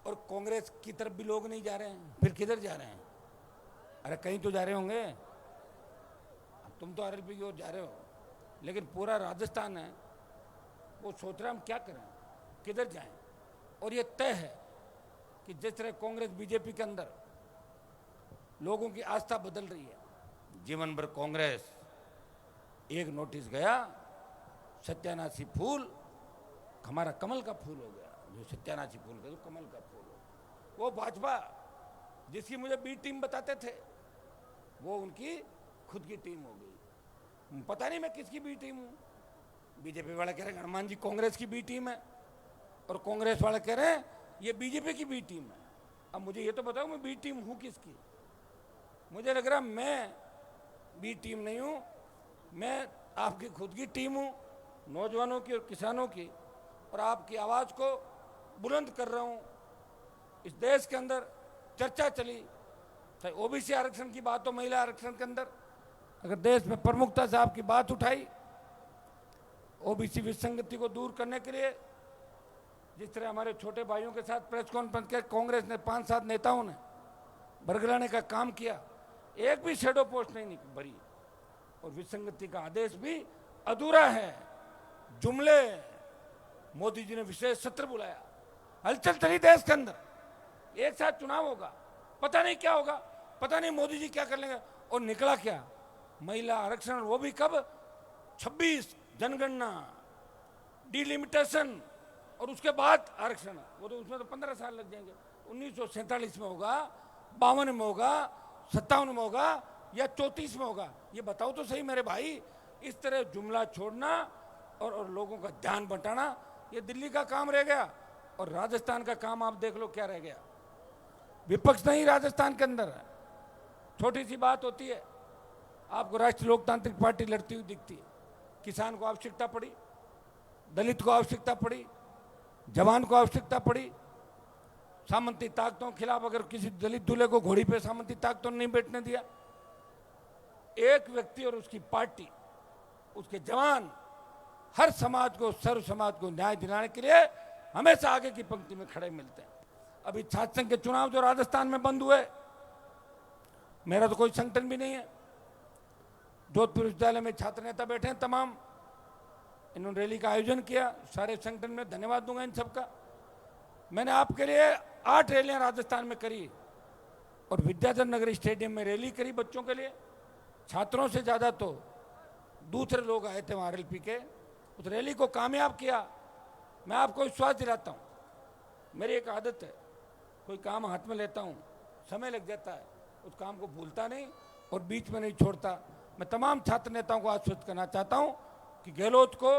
और कांग्रेस की तरफ भी लोग नहीं जा रहे हैं, फिर किधर जा रहे हैं? अरे कहीं तो जा रहे होंगे, तुम तो आरएलपी की ओर जा रहे हो, लेकिन पूरा राजस्थान है वो सोच रहा हम क्या करें, किधर जाएं। और ये तय है कि जिस तरह कांग्रेस बीजेपी के अंदर लोगों की आस्था बदल रही है, जीवन भर कांग्रेस, एक नोटिस गया सत्यानाशी फूल हमारा कमल का फूल हो गया, जो सत्यानाशी फूल का जो कमल का फूल हो। वो भाजपा जिसकी मुझे बी टीम बताते थे, वो उनकी खुद की टीम हो गई। पता नहीं मैं किसकी बी टीम हूँ। बीजेपी वाले कह रहे हैं हनुमान जी कांग्रेस की बी टीम है, और कांग्रेस वाले कह रहे हैं ये बीजेपी की बी टीम है। अब मुझे ये तो बताओ मैं बी टीम हूँ किसकी? मुझे लग रहा मैं बी टीम नहीं हूँ, मैं आपकी खुद की टीम हूँ, नौजवानों की और किसानों की, और आपकी आवाज़ को बुलंद कर रहा हूँ। इस देश के अंदर चर्चा चली, चाहे ओबीसी आरक्षण की बात हो, महिला आरक्षण के अंदर अगर देश में प्रमुखता से आपकी बात उठाई, ओबीसी विसंगति को दूर करने के लिए, जिस तरह हमारे छोटे भाइयों के साथ प्रेस कॉन्फ्रेंस कर कांग्रेस ने 5-7 नेताओं ने बरगलाने का काम किया, एक भी शेडो पोस्ट नहीं भरी, और विसंगति का आदेश भी अधूरा है। जुमले, मोदी जी ने विशेष सत्र बुलाया, हलचल चली देश के अंदर, एक साथ चुनाव होगा, पता नहीं क्या होगा, पता नहीं मोदी जी क्या कर लेंगे। और निकला क्या? महिला आरक्षण, वो भी कब? 26 जनगणना, डिलिमिटेशन, और उसके बाद आरक्षण। वो तो उसमें तो 15 साल लग जाएंगे। 1947 में होगा, 52 में होगा, 57 में होगा, या 34 में होगा? ये बताओ तो सही मेरे भाई। इस तरह जुमला छोड़ना और लोगों का ध्यान बंटाना, ये दिल्ली का काम रह गया। और राजस्थान का काम आप देख लो क्या रह गया। विपक्ष नहीं राजस्थान के अंदर है। छोटी सी बात होती है, आपको राष्ट्रीय लोकतांत्रिक पार्टी लड़ती हुई दिखती है, किसान को आवश्यकता पड़ी, दलित को आवश्यकता पड़ी, जवान को आवश्यकता पड़ी, सामंती ताकतों के खिलाफ अगर किसी दलित दूल्हे को घोड़ी पे सामंती ताकतों ने नहीं बैठने दिया, एक व्यक्ति और उसकी पार्टी, उसके जवान हर समाज को, सर्व समाज को न्याय दिलाने के लिए हमेशा आगे की पंक्ति में खड़े मिलते हैं। अभी छात्र संघ के चुनाव जो राजस्थान में बंद हुए, मेरा तो कोई संगठन भी नहीं है। जोधपुर विश्वविद्यालय में छात्र नेता बैठे हैं तमाम, इन्होंने रैली का आयोजन किया, सारे संगठन में धन्यवाद दूंगा इन सबका। मैंने आपके लिए 8 रैलियां राजस्थान में करी, और विद्याधर नगर स्टेडियम में रैली करी बच्चों के लिए। छात्रों से ज़्यादा तो दूसरे लोग आए थे वहाँ आरएलपी के, उस रैली को कामयाब किया। मैं आपको विश्वास दिलाता हूँ, मेरी एक आदत है, कोई काम हाथ में लेता हूँ, समय लग जाता है, उस काम को भूलता नहीं और बीच में नहीं छोड़ता। मैं तमाम छात्र नेताओं को आश्वस्त करना चाहता हूँ कि गहलोत को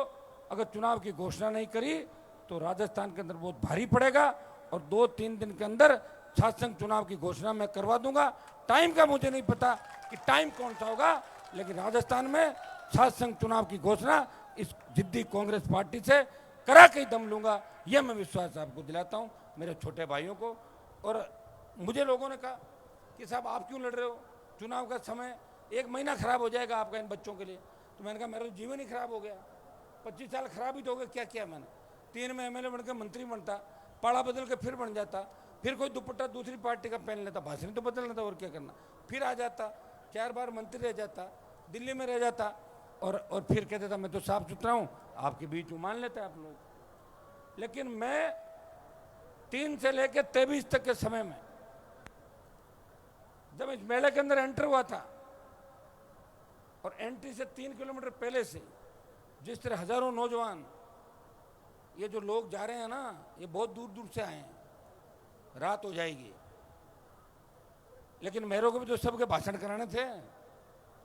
अगर चुनाव की घोषणा नहीं करी तो राजस्थान के अंदर बहुत भारी पड़ेगा, और 2-3 दिन के अंदर छात्र संघ चुनाव की घोषणा मैं करवा दूंगा। टाइम का मुझे नहीं पता कि टाइम कौन सा होगा, लेकिन राजस्थान में छात्र संघ चुनाव की घोषणा इस जिद्दी कांग्रेस पार्टी से करा के ही दम लूंगा, यह मैं विश्वास आपको दिलाता हूं, मेरे छोटे भाइयों को। और मुझे लोगों ने कहा कि साहब आप क्यों लड़ रहे हो, चुनाव का समय 1 महीना खराब हो जाएगा आपका इन बच्चों के लिए। तो मैंने कहा मेरा तो जीवन ही खराब हो गया, 25 साल खराब ही तो हो गए। क्या किया मैंने? 3 में एमएलए बनकर मंत्री बनता, पाड़ा बदल के फिर बन जाता, फिर कोई दुपट्टा दूसरी पार्टी का पहन लेता, भाषण तो बदलना था और क्या करना, फिर आ जाता, 4 बार मंत्री रह जाता, दिल्ली में रह जाता, और फिर कहता था मैं तो साफ सुथरा हूँ, आपके बीच में मान लेते हैं आप लोग। लेकिन मैं 3 से लेकर 23 तक के समय में जब इस मेले के अंदर एंटर हुआ था, और एंट्री से 3 किलोमीटर पहले से जिस तरह हजारों नौजवान, ये जो लोग जा रहे हैं ना, ये बहुत दूर दूर से आए हैं, रात हो जाएगी, लेकिन मेरे को भी तो सबके भाषण कराने थे।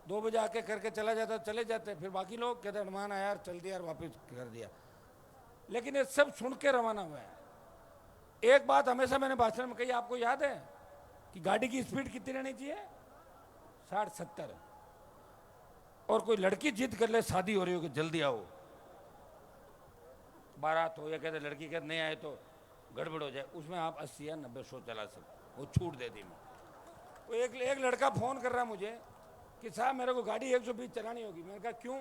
2 बजे आके करके चला जाता, चले जाते, फिर बाकी लोग कहते हनुमान आया यार, चल दिया यार, वापस कर दिया। लेकिन ये सब सुन के रवाना हुआ है। एक बात हमेशा मैंने भाषण में कही, आपको याद है कि गाड़ी की स्पीड कितनी रहनी चाहिए? 60-70। और कोई लड़की जिद कर ले, शादी हो रही हो कि जल्दी आओ, बारात हो, या कहते लड़की कहते नहीं आए तो गड़बड़ हो जाए, उसमें आप 80 या 90-100 चला सकते, वो छूट दे दी मैं। वो एक लड़का फोन कर रहा मुझे कि साहब मेरे को गाड़ी 120 चलानी होगी। मैंने कहा क्यों?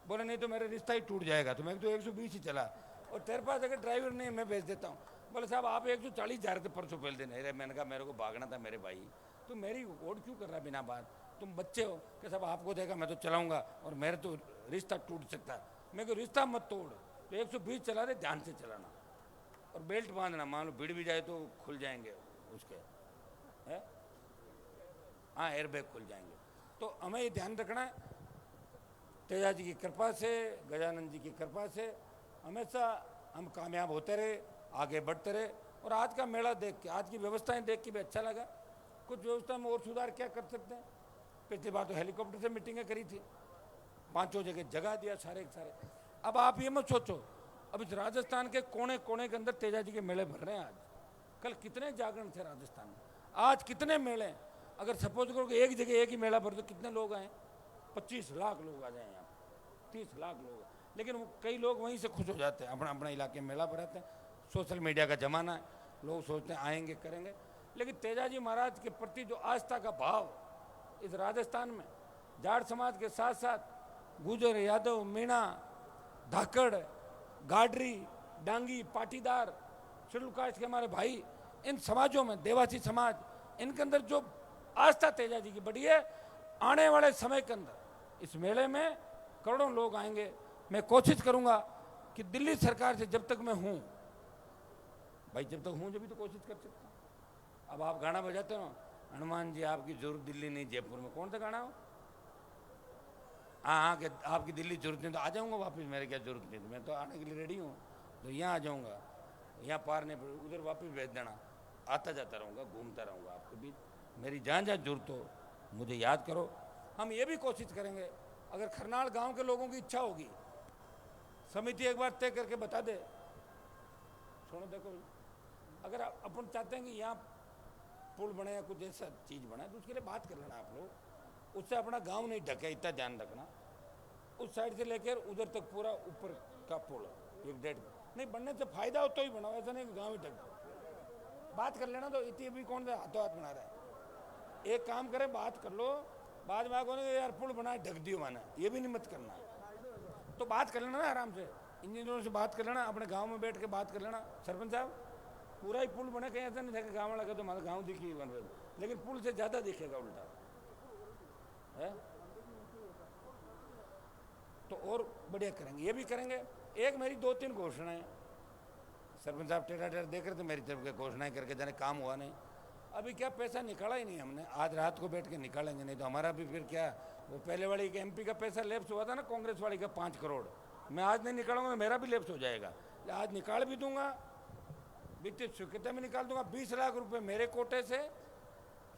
बोले नहीं तो मेरा रिश्ता ही टूट जाएगा। तो मैं तो 120 ही चला, और तेरे पास अगर ड्राइवर नहीं मैं भेज देता हूँ। बोले साहब आप 140 जा रहे थे परसों पहले दिन। अरे मैंने कहा मेरे को भागना था मेरे भाई, तो मेरी वोट क्यों कर रहा है बिना बात? तुम बच्चे हो कि साहब आपको देगा मैं तो चलाऊंगा, और मेरे तो रिश्ता टूट सकता है। मैं को रिश्ता मत तोड़, तो 120 चला दे, ध्यान से चलाना, और बेल्ट बांधना, मान लो भिड़ भी जाए तो खुल जाएंगे उसके, है हाँ, एयरबैग खुल जाएंगे। तो हमें ये ध्यान रखना है। तेजा जी की कृपा से, गजानंद जी की कृपा से हमेशा हम कामयाब होते रहे, आगे बढ़ते रहे। और आज का मेला देख के, आज की व्यवस्थाएं देख के भी अच्छा लगा। कुछ व्यवस्था में और सुधार क्या कर सकते हैं? पिछली बार तो हेलीकॉप्टर से मीटिंगें करी थी, 5 जगह जगह दिया सारे के सारे। अब आप ये मत सोचो, अब इस राजस्थान के कोने कोने के अंदर तेजा जी के मेले भर रहे हैं। आज कल कितने जागरण थे राजस्थान में, आज कितने मेले। अगर सपोज करो कि एक जगह एक ही मेला भर, तो कितने लोग आए? 25 लाख लोग आ जाए यहाँ, 30 लाख लोग। लेकिन कई लोग वहीं से खुश हो जाते हैं, अपना अपना इलाके में मेला भराते हैं। सोशल मीडिया का जमाना है, लोग सोचते हैं आएंगे करेंगे। लेकिन तेजाजी महाराज के प्रति जो आस्था का भाव इस राजस्थान में, जाट समाज के साथ साथ गुजर, यादव, मीणा, धाकड़, गाडरी, डांगी, पाटीदार, शेड्यूल कास्ट के हमारे भाई, इन समाजों में, देवासी समाज, इनके अंदर जो आस्था तेजा जी की बढ़ी है, आने वाले समय के अंदर इस मेले में करोड़ों लोग आएंगे। मैं कोशिश करूंगा कि दिल्ली सरकार से जब तक मैं हूं भाई, जब तक हूं जब भी तो कोशिश कर सकता हूं। अब आप गाना बजाते हो, हनुमान जी आपकी जरूरत दिल्ली नहीं जयपुर में, कौन सा गाना हो? हाँ, कि आपकी दिल्ली जरूरत नहीं तो आ जाऊंगा वापस, मेरे क्या जरूरत नहीं, तो मैं तो आने के लिए रेडी हूँ। तो यहाँ आ जाऊंगा, यहाँ पार नहीं पड़े, उधर वापस भेज देना, आता जाता रहूँगा, घूमता रहूँगा आपके बीच। मेरी जहाँ जहाँ जरूरत हो मुझे याद करो। हम ये भी कोशिश करेंगे, अगर खरनाल गांव के लोगों की इच्छा होगी, समिति एक बार तय करके बता दे, सुनो देखो, अगर अपन चाहते हैं कि यहाँ पुल बने या कुछ ऐसा चीज़ बने, तो उसके लिए बात कर लेना आप लोग। उससे अपना गांव नहीं ढके, इतना ध्यान रखना। उस साइड से लेकर उधर तक पूरा ऊपर का पुल 1.5 नहीं बनने से फायदा हो तो ही बनाओ, ऐसा नहीं कि गाँव ही ढक। बात कर लेना, तो इतनी भी कौन सा हाथों हाथ बना रहा है। एक काम करें, बात कर लो, बाद में आगे यार पुल बनाए ढक दियो माना, ये भी नहीं मत करना। तो बात कर लेना ना आराम से, इंजीनियरों से बात कर लेना, अपने गांव में बैठ के बात कर लेना। सरपंच साहब पूरा ही पुल बने, कहीं ऐसा नहीं था कि गाँव वाला का तो हमारा गाँव दिखी बन रहे, लेकिन पुल से ज़्यादा दिखेगा उल्टा है। तो और बढ़िया करेंगे, ये भी करेंगे। एक मेरी 2-3 घोषणाएं, सरपंच साहब टेढ़ा टेढ़ा देख रहे थे मेरी तरफ के, घोषणाएं करके जाने काम हुआ नहीं। अभी क्या पैसा निकाला ही नहीं हमने, आज रात को बैठ के निकालेंगे, नहीं तो हमारा भी फिर क्या, वो पहले वाली के MP का पैसा लैप्स हुआ था ना, कांग्रेस वाली का 5 करोड़, मैं आज नहीं निकालूंगा, मेरा भी लैप्स हो जाएगा। आज निकाल भी दूंगा, वित्तीय स्वीकृति में निकाल दूंगा। 20 लाख रुपए मेरे कोटे से,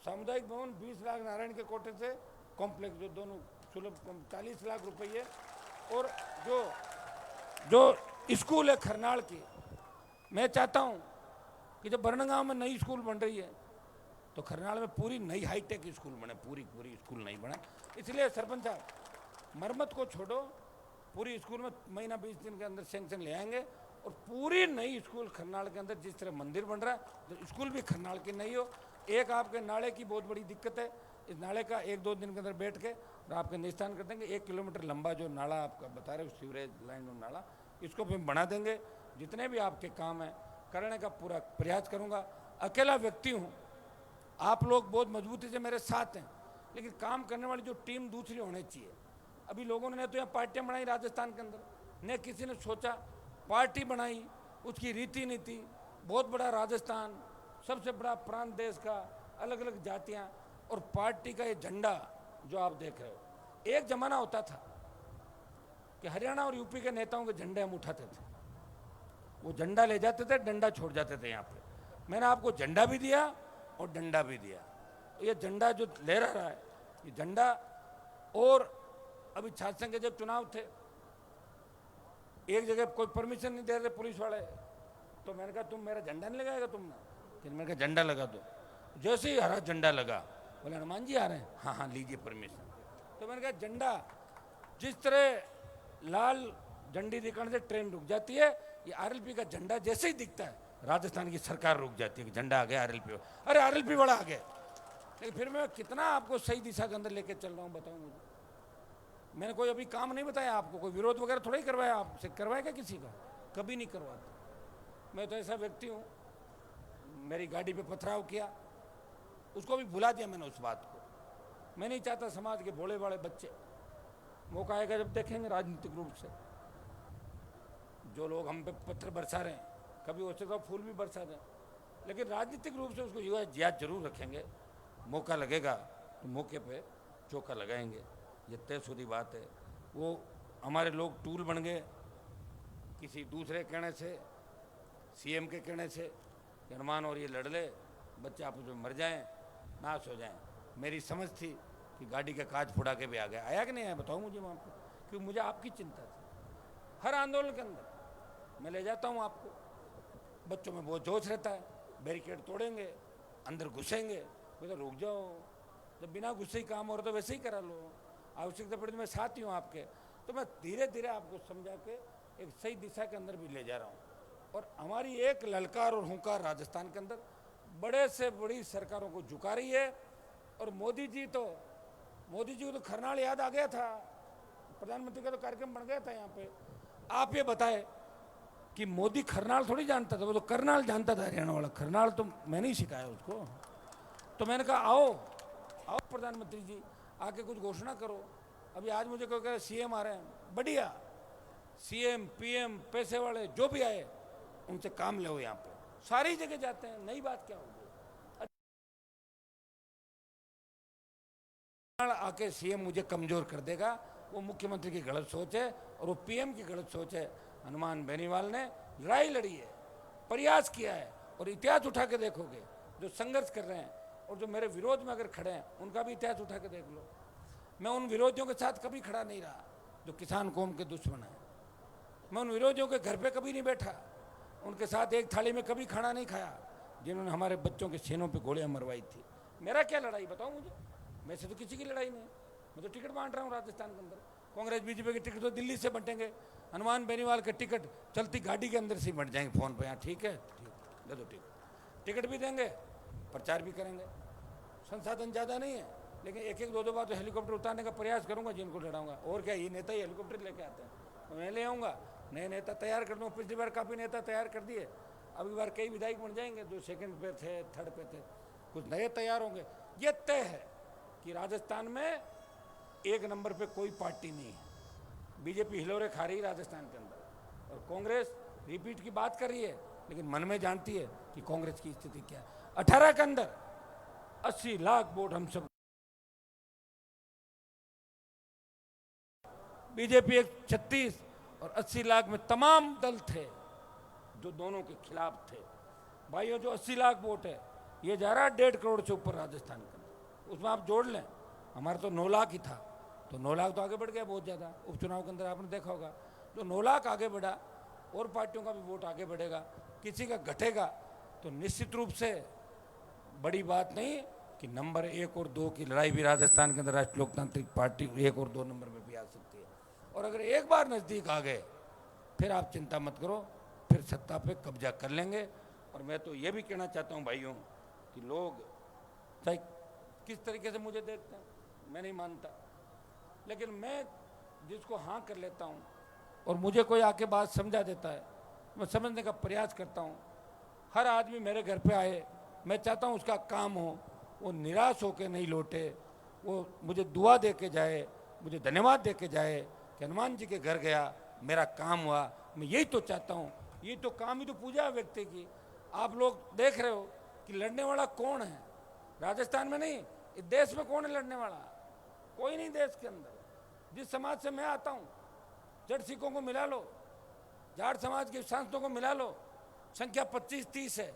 सामुदायिक भवन 20 लाख नारायण के कोटे से, कॉम्प्लेक्स जो दोनों सुलभ 40 लाख रुपये। और जो स्कूल है खरनाल की, मैं चाहता हूँ कि जब बरनगांव में नई स्कूल बन रही है, तो खरनाल में पूरी नई हाईटेक स्कूल बने, पूरी स्कूल नहीं बने। इसलिए सरपंच साहब मरम्मत को छोड़ो, पूरी स्कूल में महीना 20 दिन के अंदर सैंक्शन ले आएंगे, और पूरी नई स्कूल खरनाल के अंदर, जिस तरह मंदिर बन रहा है, तो स्कूल भी खरनाल की नई हो। एक आपके नाले की बहुत बड़ी दिक्कत है, इस नाले का 1-2 दिन के अंदर बैठ के और आपके निस्तान कर देंगे। 1 किलोमीटर लंबा जो नाला आपका बता रहे हो, सीवरेज लाइन और नाला, इसको भी बढ़ा देंगे। जितने भी आपके काम हैं करने का पूरा प्रयास करूँगा। अकेला व्यक्ति हूँ, आप लोग बहुत मजबूती से मेरे साथ हैं, लेकिन काम करने वाली जो टीम दूसरी होनी चाहिए। अभी लोगों ने तो यहाँ पार्टियाँ बनाई राजस्थान के अंदर, न किसी ने सोचा, पार्टी बनाई, उसकी रीति नीति, बहुत बड़ा राजस्थान, सबसे बड़ा प्रांत देश का, अलग अलग जातियाँ, और पार्टी का ये झंडा जो आप देख रहे हो। एक जमाना होता था कि हरियाणा और यूपी के नेताओं के झंडे हम उठाते थे, वो झंडा ले जाते थे, डंडा छोड़ जाते थे यहाँ पे। मैंने आपको झंडा भी दिया और डंडा भी दिया। तो ये झंडा जो लहरा रहा है, ये झंडा, और अभी छात्र संघ के जब चुनाव थे, एक जगह कोई परमिशन नहीं दे रहे पुलिस वाले, तो मैंने कहा तुम मेरा झंडा नहीं लगाएगा तुमने? फिर मैंने कहा झंडा लगा दो। जैसे ही हरा झंडा लगा, बोले हनुमान जी आ रहे हैं, हाँ हाँ लीजिए परमिशन। तो मैंने कहा झंडा, जिस तरह लाल झंडी दिखाने से ट्रेन रुक जाती है, ये आरएलपी का झंडा जैसे ही दिखता है राजस्थान की सरकार रुक जाती है कि झंडा आ गया आरएलपी, अरे आरएलपी वाला आ गया। लेकिन फिर मैं कितना आपको सही दिशा के अंदर लेके चल रहा हूँ बताऊँ मुझे? मैंने कोई अभी काम नहीं बताया आपको, कोई विरोध वगैरह थोड़ा ही करवाया आपसे, करवाएगा किसी का? कभी नहीं करवाता। मैं तो ऐसा व्यक्ति हूँ, मेरी गाड़ी पे पथराव किया, उसको भी भुला दिया मैंने उस बात को। मैं नहीं चाहता समाज के भोले भाले बच्चे, मौका आएगा जब देखेंगे राजनीतिक रूप से, जो लोग हम पे पत्थर बरसा रहे हैं, कभी हो सके फूल भी बरसा दें, लेकिन राजनीतिक रूप से उसको याद जरूर रखेंगे। मौका लगेगा तो मौके पे चौका लगाएंगे, ये तयशुदी बात है। वो हमारे लोग टूल बन गए किसी दूसरे कहने से, सीएम के कहने से, हनुमान और ये लड़ ले, बच्चे आपस में मर जाएं, नाश हो जाएं। मेरी समझ थी कि गाड़ी का कांच फुड़ा के भी आ गया, आया कि नहीं आया बताओ मुझे वहाँ पर, क्योंकि मुझे आपकी चिंता थी। हर आंदोलन के अंदर मैं ले जाता हूँ आपको, बच्चों में बहुत जोश रहता है, बैरिकेड तोड़ेंगे, अंदर घुसेंगे, बोले रुक जाओ, जब बिना गुस्से ही काम हो रहा तो वैसे ही करा लो, आवश्यकता पड़ी तो मैं साथ ही हूँ आपके। तो मैं धीरे धीरे आपको समझा के एक सही दिशा के अंदर भी ले जा रहा हूँ। और हमारी एक ललकार और हुंकार राजस्थान के अंदर बड़े से बड़ी सरकारों को झुका रही है। और मोदी जी को तो खरनाल याद आ गया था, प्रधानमंत्री का तो कार्यक्रम बन गया था यहाँ पे। आप ये बताए कि मोदी खरनाल थोड़ी जानता था, वो तो करनाल जानता था, हरियाणा वाला। खरनाल तो मैंने ही सिखाया उसको। तो मैंने कहा आओ प्रधानमंत्री जी, आके कुछ घोषणा करो। अभी आज मुझे कोई कह रहा है सीएम आ रहे हैं, बढ़िया, सीएम पीएम पैसे वाले जो भी आए उनसे काम लो। यहाँ पे सारी जगह जाते हैं, नई बात क्या होगी? आके सीएम मुझे कमजोर कर देगा, वो मुख्यमंत्री की गलत सोच है और वो पीएम की गलत सोच है। हनुमान बेनीवाल ने लड़ाई लड़ी है, प्रयास किया है, और इतिहास उठा के देखोगे, जो संघर्ष कर रहे हैं और जो मेरे विरोध में अगर खड़े हैं उनका भी इतिहास उठा के देख लो। मैं उन विरोधियों के साथ कभी खड़ा नहीं रहा जो किसान कौम के दुश्मन है। मैं उन विरोधियों के घर पे कभी नहीं बैठा, उनके साथ एक थाली में कभी खाना नहीं खाया जिन्होंने हमारे बच्चों के सीनों पे गोलियां मरवाई थी। मेरा क्या लड़ाई बताओ मुझे? मैं से तो किसी की लड़ाई नहीं, मैं तो टिकट बांट रहा हूँ राजस्थान के अंदर। कांग्रेस बीजेपी के टिकट तो दिल्ली से बंटेंगे, हनुमान बेनीवाल के टिकट चलती गाड़ी के अंदर से बंट जाएंगे फ़ोन पर। यहाँ ठीक है, दे दो टिकट भी देंगे, प्रचार भी करेंगे। संसाधन ज़्यादा नहीं है, लेकिन एक एक दो बार तो हेलीकॉप्टर उतारने का प्रयास करूंगा जिनको लड़ाऊंगा। और क्या, ये नेता ही हेलीकॉप्टर लेके आते हैं, तो मैं ले आऊँगा, नए नेता तैयार कर दूँगा। पिछली बार काफ़ी नेता तैयार कर दिए, अगली बार कई विधायक बन जाएंगे जो सेकंड पे थे, थर्ड पे थे, कुछ नए तैयार होंगे। ये तय है कि राजस्थान में एक नंबर पे कोई पार्टी नहीं है। बीजेपी हिलोरे खा रही है राजस्थान के अंदर, और कांग्रेस रिपीट की बात कर रही है, लेकिन मन में जानती है कि कांग्रेस की स्थिति क्या है। 18 के अंदर 80 लाख वोट हम सब, बीजेपी 36 और 80 लाख में तमाम दल थे जो दोनों के खिलाफ थे। भाइयों, जो 80 लाख वोट है ये जा रहा है 1.5 करोड़ से ऊपर राजस्थान का, उसमें आप जोड़ लें, हमारा तो 9 लाख ही था, तो 9 लाख तो आगे बढ़ गया बहुत ज़्यादा। उपचुनाव के अंदर आपने देखा होगा, जो 9 लाख आगे बढ़ा, और पार्टियों का भी वोट आगे बढ़ेगा, किसी का घटेगा तो निश्चित रूप से बड़ी बात नहीं कि नंबर 1 और 2 की लड़ाई भी राजस्थान के अंदर राष्ट्रीय लोकतांत्रिक पार्टी 1 और 2 नंबर में भी आ सकती है। और अगर एक बार नज़दीक आ गए फिर आप चिंता मत करो, फिर सत्ता पे कब्जा कर लेंगे। और मैं तो ये भी कहना चाहता हूँ भाइयों कि लोग चाहे किस तरीके से मुझे देखते हैं मैं नहीं मानता, लेकिन मैं जिसको हाँ कर लेता हूँ और मुझे कोई आके बात समझा देता है, मैं समझने का प्रयास करता हूँ। हर आदमी मेरे घर पे आए, मैं चाहता हूँ उसका काम हो, वो निराश होकर नहीं लौटे, वो मुझे दुआ दे के जाए, मुझे धन्यवाद दे के जाए कि हनुमान जी के घर गया, मेरा काम हुआ। मैं यही तो चाहता हूँ, ये तो काम ही तो पूजा है व्यक्ति की। आप लोग देख रहे हो कि लड़ने वाला कौन है, राजस्थान में नहीं, इस देश में कौन है लड़ने वाला? कोई नहीं देश के अंदर। जिस समाज से मैं आता हूँ, जट सिखों को मिला लो, जाट समाज के सांसदों को मिला लो, संख्या 25-30 है,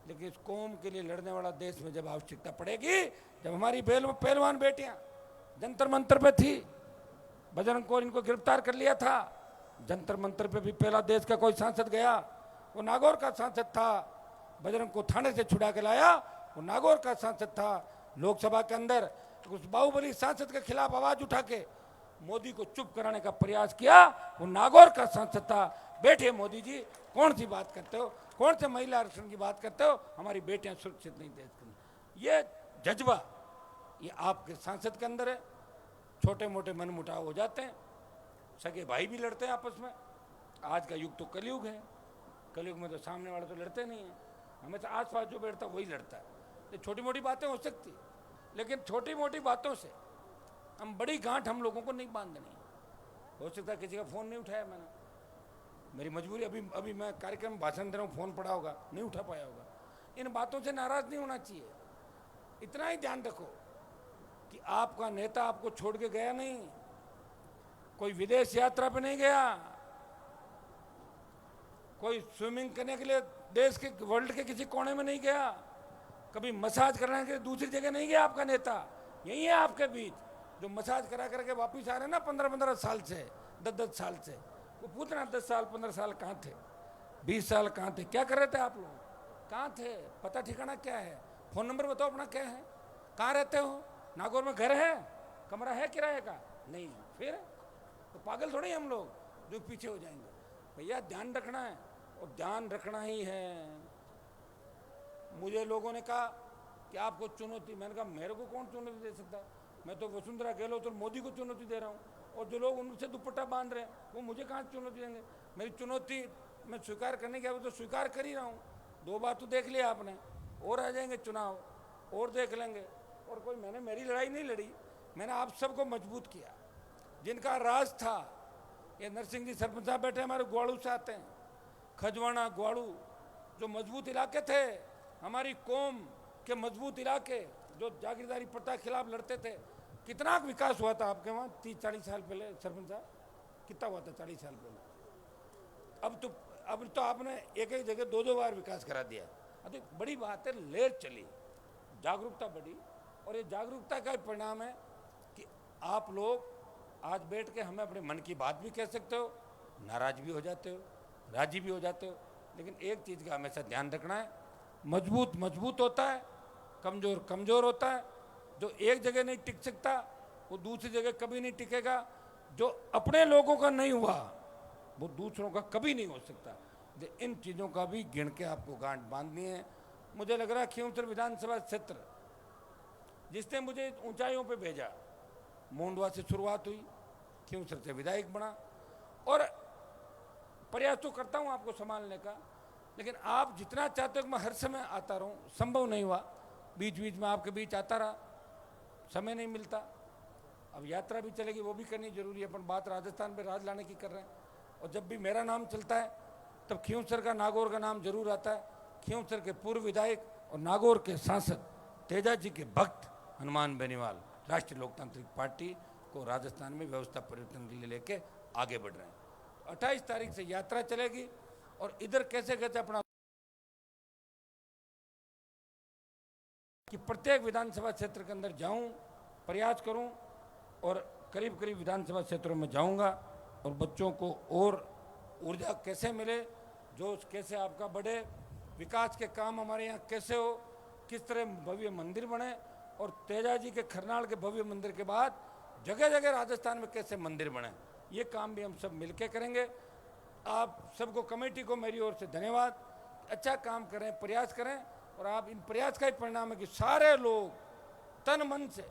लेकिन इस कौम के लिए लड़ने वाला देश में जब आवश्यकता पड़ेगी, जब हमारी पहलवान बेटियां जंतर मंतर पे थी, बजरंग कौर इनको गिरफ्तार कर लिया था, जंतर मंतर पे भी पहला देश का कोई सांसद गया, वो नागौर का सांसद था। बजरंग को थाने से छुड़ा के लाया, वो नागौर का सांसद था। लोकसभा के अंदर उस बाहुबली सांसद के खिलाफ आवाज उठा के मोदी को चुप कराने का प्रयास किया, वो नागौर का सांसद था। बैठे मोदी जी, कौन सी बात करते हो, कौन से महिला आरक्षण की बात करते हो, हमारी बेटियां सुरक्षित नहीं देश के अंदर। ये जज्बा ये आपके सांसद के अंदर है। छोटे मोटे मनमुटाव हो जाते हैं, सगे भाई भी लड़ते हैं आपस में। आज का युग तो कलयुग है, कलयुग में तो सामने वाले तो लड़ते नहीं हैं, हमेशा आसपास जो बैठता वही लड़ता है। तो छोटी मोटी बातें हो सकती, लेकिन छोटी मोटी बातों से हम बड़ी गांठ हम लोगों को नहीं बांधनी। हो सकता है किसी का फ़ोन नहीं उठाया मैंने, मेरी मजबूरी, अभी मैं कार्यक्रम में भाषण दे रहा हूँ, फ़ोन पड़ा होगा, नहीं उठा पाया होगा। इन बातों से नाराज़ नहीं होना चाहिए। इतना ही ध्यान रखो कि आपका नेता आपको छोड़ के गया नहीं, कोई विदेश यात्रा पे नहीं गया, कोई स्विमिंग करने के लिए देश के वर्ल्ड के किसी कोने में नहीं गया, कभी मसाज कराने के लिए दूसरी जगह नहीं गया। आपका नेता यही है आपके बीच, जो मसाज करा करके वापिस आ रहे हैं ना 15-15 साल से, 10-10 साल से। वो पूछना 10 साल 15 साल कहाँ थे, 20 साल कहाँ थे, क्या कर रहे थे आप लोग, कहाँ थे, पता ठिकाना क्या है, फ़ोन नंबर बताओ अपना क्या है, कहाँ रहते हो, नागौर में घर है, कमरा है किराए का, नहीं, फिर तो पागल थोड़ी हम लोग जो पीछे हो जाएंगे। भैया ध्यान रखना है, और ध्यान रखना ही है। मुझे लोगों ने कहा कि आपको चुनौती, मैंने कहा मेरे को कौन चुनौती दे सकता है, मैं तो वसुंधरा गहलोत और मोदी को चुनौती दे रहा हूँ, और जो लोग उनसे दुपट्टा बांध रहे हैं वो मुझे कहाँ चुनौती देंगे। मेरी चुनौती मैं स्वीकार करने के, तो स्वीकार कर ही रहा हूँ। 2 बार तो देख लिया आपने, और आ जाएंगे चुनाव, और देख लेंगे। और कोई मैंने मेरी लड़ाई नहीं लड़ी, मैंने आप सबको मजबूत किया। जिनका राज था, ये नरसिंह जी सरपंच साहब बैठे हमारे ग्वाड़ू से आते हैं, खजवाना ग्वाड़ू, जो मजबूत इलाके थे, हमारी कौम के मजबूत इलाके, जो जागीरदारी प्रथा के खिलाफ लड़ते थे। कितना विकास हुआ था आपके वहाँ 30-40 साल पहले सरपंच साहब, कितना हुआ था 40 साल पहले? अब तो आपने एक एक जगह 2-2 बार विकास करा दिया। तो बड़ी बात है, लहर चली, जागरूकता बढ़ी, और ये जागरूकता का परिणाम है कि आप लोग आज बैठ के हमें अपने मन की बात भी कह सकते हो, नाराज भी हो जाते हो, राजी भी हो जाते हो, लेकिन एक चीज़ का हमेशा ध्यान रखना है, मजबूत मजबूत होता है, कमज़ोर कमज़ोर होता है। जो एक जगह नहीं टिक सकता वो दूसरी जगह कभी नहीं टिकेगा। जो अपने लोगों का नहीं हुआ वो दूसरों का कभी नहीं हो सकता। इन चीज़ों का भी गिन के आपको गांठ बांधनी है। मुझे लग रहा है खींवसर विधानसभा क्षेत्र जिसने मुझे ऊंचाइयों पे भेजा, मोंडवा से शुरुआत हुई, खींवसर से विधायक बना, और प्रयास तो करता हूँ आपको संभालने का, लेकिन आप जितना चाहते हो कि मैं हर समय आता रहूँ, संभव नहीं हुआ। बीच बीच में आपके बीच आता रहा, समय नहीं मिलता। अब यात्रा भी चलेगी, वो भी करनी जरूरी है, अपन बात राजस्थान पे राज लाने की कर रहे हैं। और जब भी मेरा नाम चलता है तब खींवसर का, नागौर का नाम जरूर आता है। खींवसर के पूर्व विधायक और नागौर के सांसद तेजा जी के भक्त हनुमान बेनीवाल राष्ट्रीय लोकतांत्रिक पार्टी को राजस्थान में व्यवस्था परिवर्तन के लिए लेके आगे बढ़ रहे हैं। 28 तारीख से यात्रा चलेगी, और इधर कैसे कैसे अपना कि प्रत्येक विधानसभा क्षेत्र के अंदर जाऊं, प्रयास करूं, और करीब करीब विधानसभा क्षेत्रों में जाऊंगा, और बच्चों को और ऊर्जा कैसे मिले, जोश कैसे आपका बढ़े, विकास के काम हमारे यहाँ कैसे हो, किस तरह भव्य मंदिर बने, और तेजा जी के खरनाल के भव्य मंदिर के बाद जगह जगह राजस्थान में कैसे मंदिर बने, ये काम भी हम सब मिलके करेंगे। आप सबको, कमेटी को मेरी ओर से धन्यवाद। अच्छा काम करें, प्रयास करें, और आप इन प्रयास का ही परिणाम है कि सारे लोग तन मन से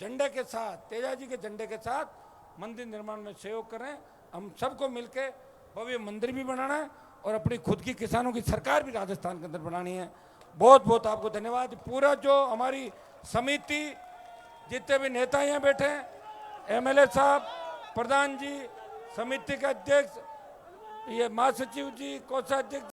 झंडे के साथ, तेजा जी के झंडे के साथ मंदिर निर्माण में सहयोग करें। हम सबको मिलके भव्य मंदिर भी बनाना है और अपनी खुद की किसानों की सरकार भी राजस्थान के अंदर बनानी है। बहुत बहुत आपको धन्यवाद। पूरा जो हमारी समिति, जितने भी नेता यहाँ बैठे हैं, एमएलए साहब, प्रधान जी, समिति के अध्यक्ष, ये महासचिव जी, कोषाध्यक्ष